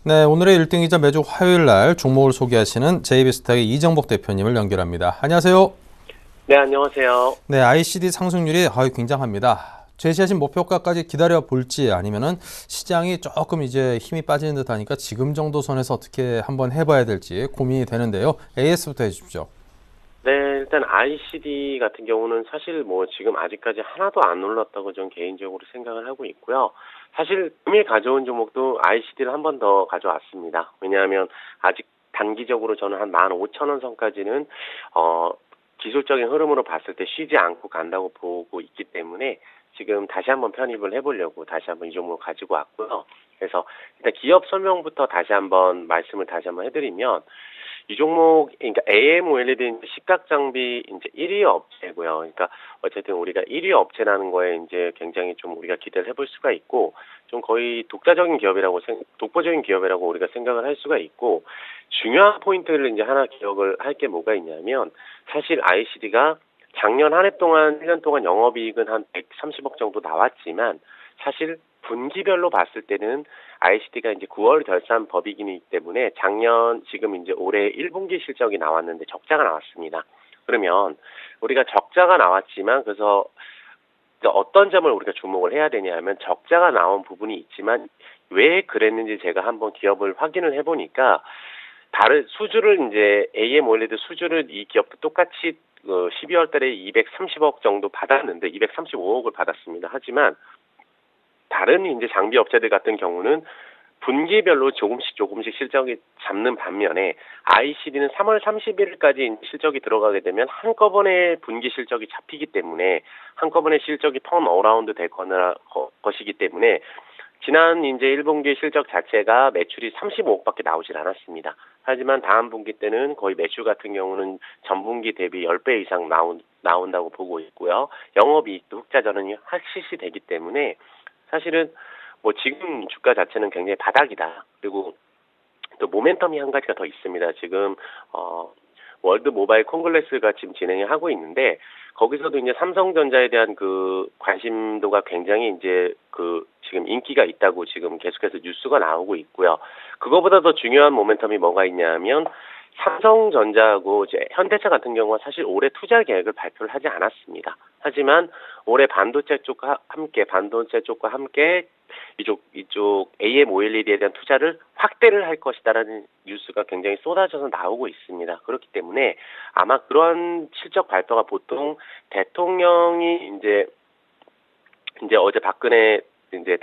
네, 오늘의 1등이자 매주 화요일 날 종목을 소개하시는 JB스탁의 이정복 대표님을 연결합니다. 안녕하세요. 네, 안녕하세요. 네, ICD 상승률이 굉장합니다. 제시하신 목표가까지 기다려 볼지 아니면은 시장이 조금 이제 힘이 빠지는 듯 하니까 지금 정도 선에서 어떻게 한번 해봐야 될지 고민이 되는데요. AS부터 해주십시오. 네, 일단 ICD 같은 경우는 사실 지금 아직까지 하나도 안 올랐다고 저는 개인적으로 생각을 하고 있고요. 사실 금일 가져온 종목도 ICD를 한 번 더 가져왔습니다. 왜냐하면 아직 단기적으로 저는 한 15,000원 선까지는 기술적인 흐름으로 봤을 때 쉬지 않고 간다고 보고 있기 때문에 지금 다시 한번 편입을 해보려고 다시 한번 이 종목을 가지고 왔고요. 그래서 일단 기업 설명부터 다시 한번 말씀을 다시 한번 해드리면 이 종목, 그러니까 AMOLED 시각 장비 이제 1위 업체고요. 그러니까 어쨌든 우리가 1위 업체라는 거에 이제 굉장히 좀 우리가 기대를 해볼 수가 있고, 좀 거의 독보적인 기업이라고 우리가 생각을 할 수가 있고, 중요한 포인트를 이제 하나 기억을 할 게 뭐가 있냐면, 사실 ICD가 작년 한 해 동안, 1년 동안 영업이익은 한 130억 정도 나왔지만, 사실 분기별로 봤을 때는 ICD가 이제 9월 결산 법이기 때문에 작년 지금 이제 올해 1분기 실적이 나왔는데 적자가 나왔습니다. 그러면 우리가 적자가 나왔지만 그래서 어떤 점을 우리가 주목을 해야 되냐면 적자가 나온 부분이 있지만 왜 그랬는지 제가 한번 기업을 확인을 해보니까 다른 수주를 이제 AMOLED 수주를 이 기업도 똑같이 12월 달에 230억 정도 받았는데 235억을 받았습니다. 하지만 다른 이제 장비 업체들 같은 경우는 분기별로 조금씩 실적이 잡는 반면에 ICD는 3월 31일까지 실적이 들어가게 되면 한꺼번에 분기 실적이 잡히기 때문에 한꺼번에 실적이 턴어라운드 될 것이기 때문에 지난 이제 1분기 실적 자체가 매출이 35억밖에 나오질 않았습니다. 하지만 다음 분기 때는 거의 매출 같은 경우는 전분기 대비 10배 이상 나온다고 보고 있고요. 영업이익도 흑자 전환이 실시되기 때문에 사실은 지금 주가 자체는 굉장히 바닥이다. 그리고 또 모멘텀이 한 가지가 더 있습니다. 지금 월드 모바일 콩글레스가 지금 진행을 하고 있는데 거기서도 이제 삼성전자에 대한 그 관심도가 굉장히 이제 지금 인기가 있다고 지금 계속해서 뉴스가 나오고 있고요. 그거보다 더 중요한 모멘텀이 뭐가 있냐면 삼성전자하고 이제 현대차 같은 경우는 사실 올해 투자 계획을 발표를 하지 않았습니다. 하지만 올해 반도체 쪽과 함께 이쪽 AM511에 대한 투자를 확대를 할 것이다라는 뉴스가 굉장히 쏟아져서 나오고 있습니다. 그렇기 때문에 아마 그런 실적 발표가 보통 대통령이 이제 어제 박근혜 이제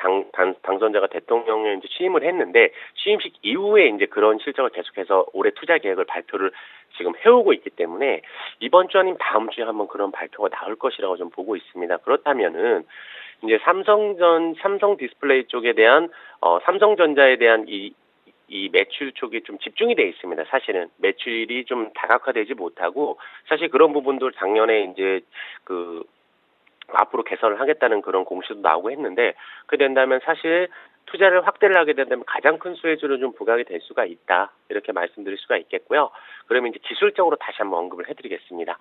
당선자가 대통령에 이제 취임을 했는데 취임식 이후에 이제 그런 실적을 계속해서 올해 투자 계획을 발표를 지금 해오고 있기 때문에 이번 주 아니면 다음 주에 한번 그런 발표가 나올 것이라고 좀 보고 있습니다. 그렇다면은 이제 삼성 디스플레이 쪽에 대한 삼성전자에 대한 이 매출 쪽이 좀 집중이 돼 있습니다. 사실은 매출이 좀 다각화되지 못하고 사실 그런 부분도 작년에 이제 앞으로 개선을 하겠다는 그런 공시도 나오고 했는데 그렇게 된다면 사실 투자를 확대를 하게 된다면 가장 큰 수혜주로 좀 부각이 될 수가 있다. 이렇게 말씀드릴 수가 있겠고요. 그러면 이제 기술적으로 다시 한번 언급을 해드리겠습니다.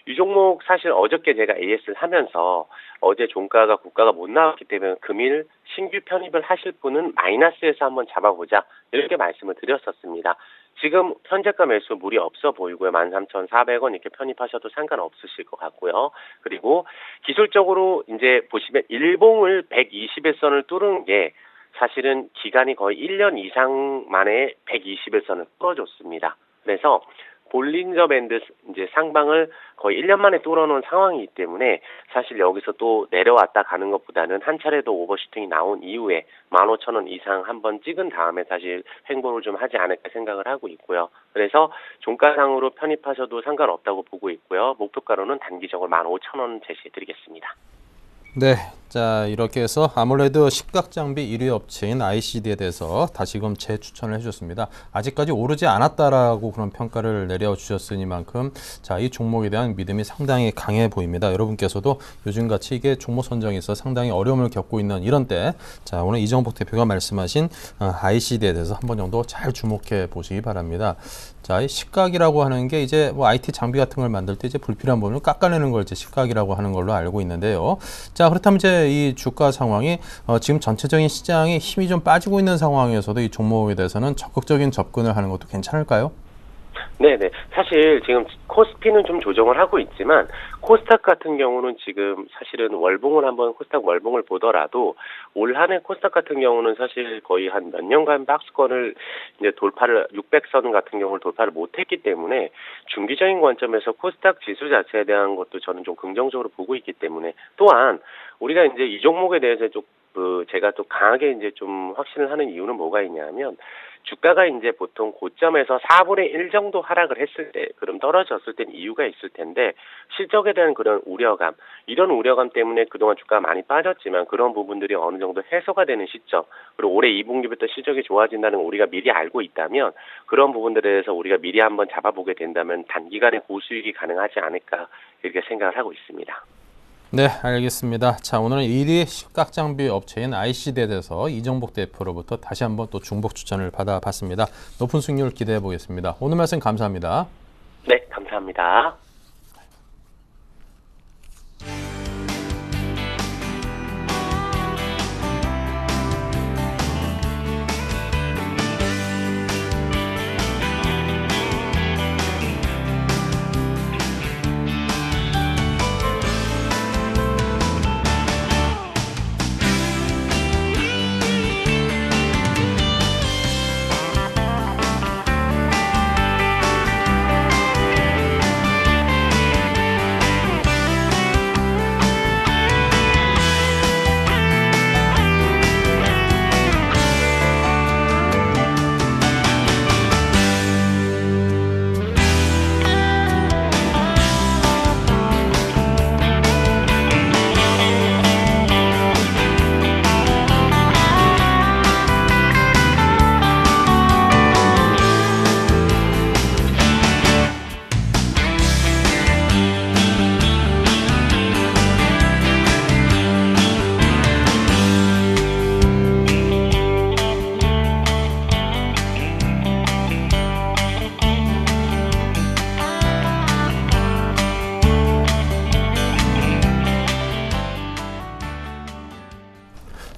이 종목 사실 어저께 제가 AS를 하면서 어제 종가가 고가가 못 나왔기 때문에 금일 신규 편입을 하실 분은 마이너스에서 한번 잡아보자. 이렇게 말씀을 드렸었습니다. 지금 현재가 매수 무리 없어 보이고요. 13,400원 이렇게 편입하셔도 상관없으실 것 같고요. 그리고 기술적으로 이제 보시면 일봉을 120일선을 뚫은 게 사실은 기간이 거의 1년 이상 만에 120일선을 뚫어줬습니다. 그래서 볼린저 밴드 이제 상방을 거의 1년 만에 뚫어놓은 상황이기 때문에 사실 여기서 또 내려왔다 가는 것보다는 한 차례 더 오버슈팅이 나온 이후에 15,000원 이상 한번 찍은 다음에 사실 횡보를 좀 하지 않을까 생각을 하고 있고요. 그래서 종가상으로 편입하셔도 상관없다고 보고 있고요. 목표가로는 단기적으로 15,000원 제시해드리겠습니다. 네, 자 이렇게 해서 아무래도 식각장비 1위 업체인 ICD에 대해서 다시금 재추천을 해주셨습니다. 아직까지 오르지 않았다라고 그런 평가를 내려주셨으니만큼 자 이 종목에 대한 믿음이 상당히 강해 보입니다. 여러분께서도 요즘같이 이게 종목 선정에 있어 상당히 어려움을 겪고 있는 이런 때 자 오늘 이정복 대표가 말씀하신 ICD에 대해서 한 번 정도 잘 주목해 보시기 바랍니다. 자, 이 식각이라고 하는 게 이제 뭐 IT 장비 같은 걸 만들 때 이제 불필요한 부분을 깎아내는 걸 이제 식각이라고 하는 걸로 알고 있는데요. 자, 그렇다면 이제 이 주가 상황이 지금 전체적인 시장에 힘이 좀 빠지고 있는 상황에서도 이 종목에 대해서는 적극적인 접근을 하는 것도 괜찮을까요? 네네. 사실 지금 코스피는 좀 조정을 하고 있지만 코스닥 같은 경우는 지금 사실은 코스닥 월봉을 보더라도 올 한해 코스닥 같은 경우는 사실 거의 한 몇 년간 박스권을 이제 600선 같은 경우를 돌파를 못했기 때문에 중기적인 관점에서 코스닥 지수 자체에 대한 것도 저는 좀 긍정적으로 보고 있기 때문에 또한 우리가 이제 이 종목에 대해서 제가 또 강하게 이제 좀 확신을 하는 이유는 뭐가 있냐면 주가가 이제 보통 고점에서 4분의 1 정도 하락을 했을 때, 그럼 떨어졌을 땐 이유가 있을 텐데, 실적에 대한 그런 우려감, 이런 우려감 때문에 그동안 주가가 많이 빠졌지만 그런 부분들이 어느 정도 해소가 되는 시점, 그리고 올해 2분기부터 실적이 좋아진다는 걸 우리가 미리 알고 있다면, 그런 부분들에 대해서 우리가 미리 한번 잡아보게 된다면 단기간에 고수익이 가능하지 않을까, 이렇게 생각을 하고 있습니다. 네, 알겠습니다. 자, 오늘은 1위 식각장비 업체인 ICD에 대해서 이정복 대표로부터 다시 한번 또 중복 추천을 받아봤습니다. 높은 수익률 기대해 보겠습니다. 오늘 말씀 감사합니다. 네, 감사합니다.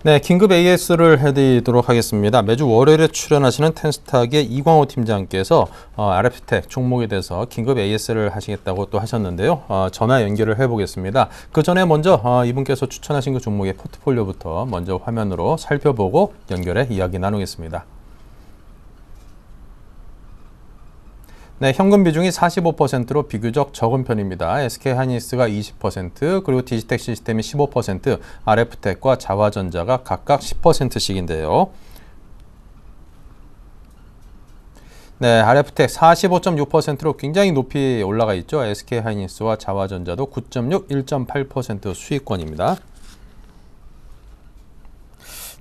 네, 긴급 AS를 해드리도록 하겠습니다. 매주 월요일에 출연하시는 텐스탁의 이광호 팀장께서 RF텍 종목에 대해서 긴급 AS를 하시겠다고 또 하셨는데요. 전화 연결을 해보겠습니다. 그 전에 먼저 이분께서 추천하신 그 종목의 포트폴리오부터 먼저 화면으로 살펴보고 연결해 이야기 나누겠습니다. 네, 현금 비중이 45%로 비교적 적은 편입니다. SK하이닉스가 20%, 그리고 디지텍 시스템이 15%, RF텍과 자화전자가 각각 10%씩인데요. 네, RF텍 45.6%로 굉장히 높이 올라가 있죠. SK하이닉스와 자화전자도 9.6, 1.8% 수익권입니다.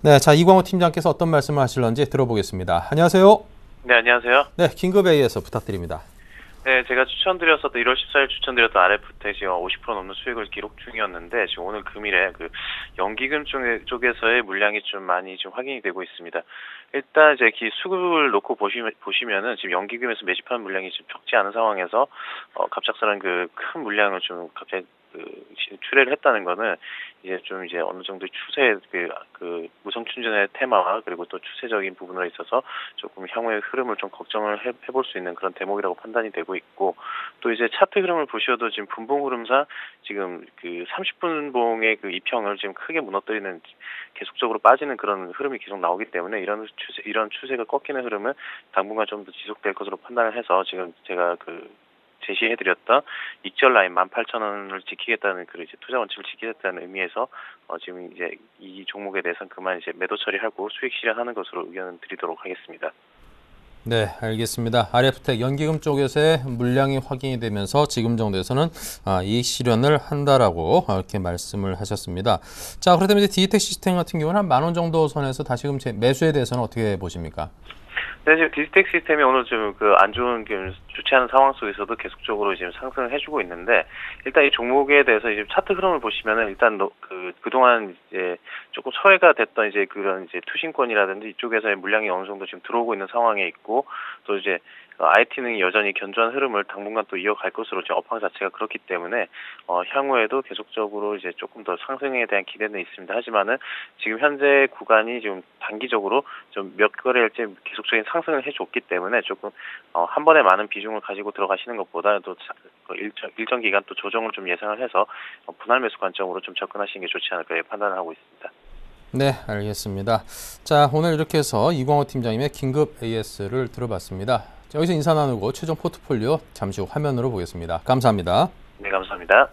네, 자, 이광호 팀장께서 어떤 말씀을 하실런지 들어보겠습니다. 안녕하세요. 네, 안녕하세요. 네, 긴급 A에서 부탁드립니다. 네, 제가 추천드렸었던 1월 14일 추천드렸던 RF텍 지금 50% 넘는 수익을 기록 중이었는데 지금 오늘 금일에 그 연기금 쪽에서의 물량이 좀 많이 좀 확인이 되고 있습니다. 일단 이제 수급을 놓고 보시면은 지금 연기금에서 매집하는 물량이 지금 적지 않은 상황에서 갑작스런 그 큰 물량을 좀 갑자기 출회를 했다는 거는 이제 어느 정도 추세 그 무성충전의 테마와 그리고 또 추세적인 부분에 있어서 조금 향후의 흐름을 좀 걱정을 해볼 수 있는 그런 대목이라고 판단이 되고 있고, 또 이제 차트 흐름을 보셔도 지금 분봉 흐름상 지금 그 30분봉의 그 이평을 지금 크게 무너뜨리는 계속적으로 빠지는 그런 흐름이 계속 나오기 때문에 이런 추세가 꺾이는 흐름은 당분간 좀 더 지속될 것으로 판단을 해서 지금 제가 제시해드렸던 익절 라인 18,000원을 지키겠다는 이제 투자 원칙을 지키겠다는 의미에서 지금 이제 이 종목에 대해서는 그만 이제 매도 처리하고 수익 실현하는 것으로 의견을 드리도록 하겠습니다. 네, 알겠습니다. RF텍 연기금 쪽에서의 물량이 확인이 되면서 지금 정도에서는 이익 실현을 한다라고 이렇게 말씀을 하셨습니다. 자, 그렇다면 이제 디지텍 시스템 같은 경우는 한 10,000원 정도 선에서 다시금 매수에 대해서는 어떻게 보십니까? 네, 지금 디지텍 시스템이 오늘 좀 안 좋은 좋지 않은 상황 속에서도 계속적으로 지금 상승을 해주고 있는데, 일단 이 종목에 대해서 이제 차트 흐름을 보시면은 일단 그동안 이제 조금 소외가 됐던 그런 투신권이라든지 이쪽에서의 물량이 어느 정도 지금 들어오고 있는 상황에 있고, 또 이제 IT는 여전히 견조한 흐름을 당분간 또 이어갈 것으로 지금 업황 자체가 그렇기 때문에 향후에도 계속적으로 이제 조금 더 상승에 대한 기대는 있습니다. 하지만은 지금 현재 구간이 지금 단기적으로 좀 몇 거래일째 계속적인 상승을 해줬기 때문에 조금 한 번에 많은 비중을 가지고 들어가시는 것보다 또 일정 기간 또 조정을 좀 예상을 해서 분할 매수 관점으로 좀 접근하시는 게 좋지 않을까 판단을 하고 있습니다. 네, 알겠습니다. 자, 오늘 이렇게 해서 이광호 팀장님의 긴급 AS를 들어봤습니다. 자, 여기서 인사 나누고 최종 포트폴리오 잠시 후 화면으로 보겠습니다. 감사합니다. 네, 감사합니다.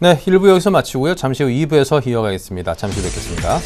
네, 1부 여기서 마치고요. 잠시 후 2부에서 이어가겠습니다. 잠시 뵙겠습니다.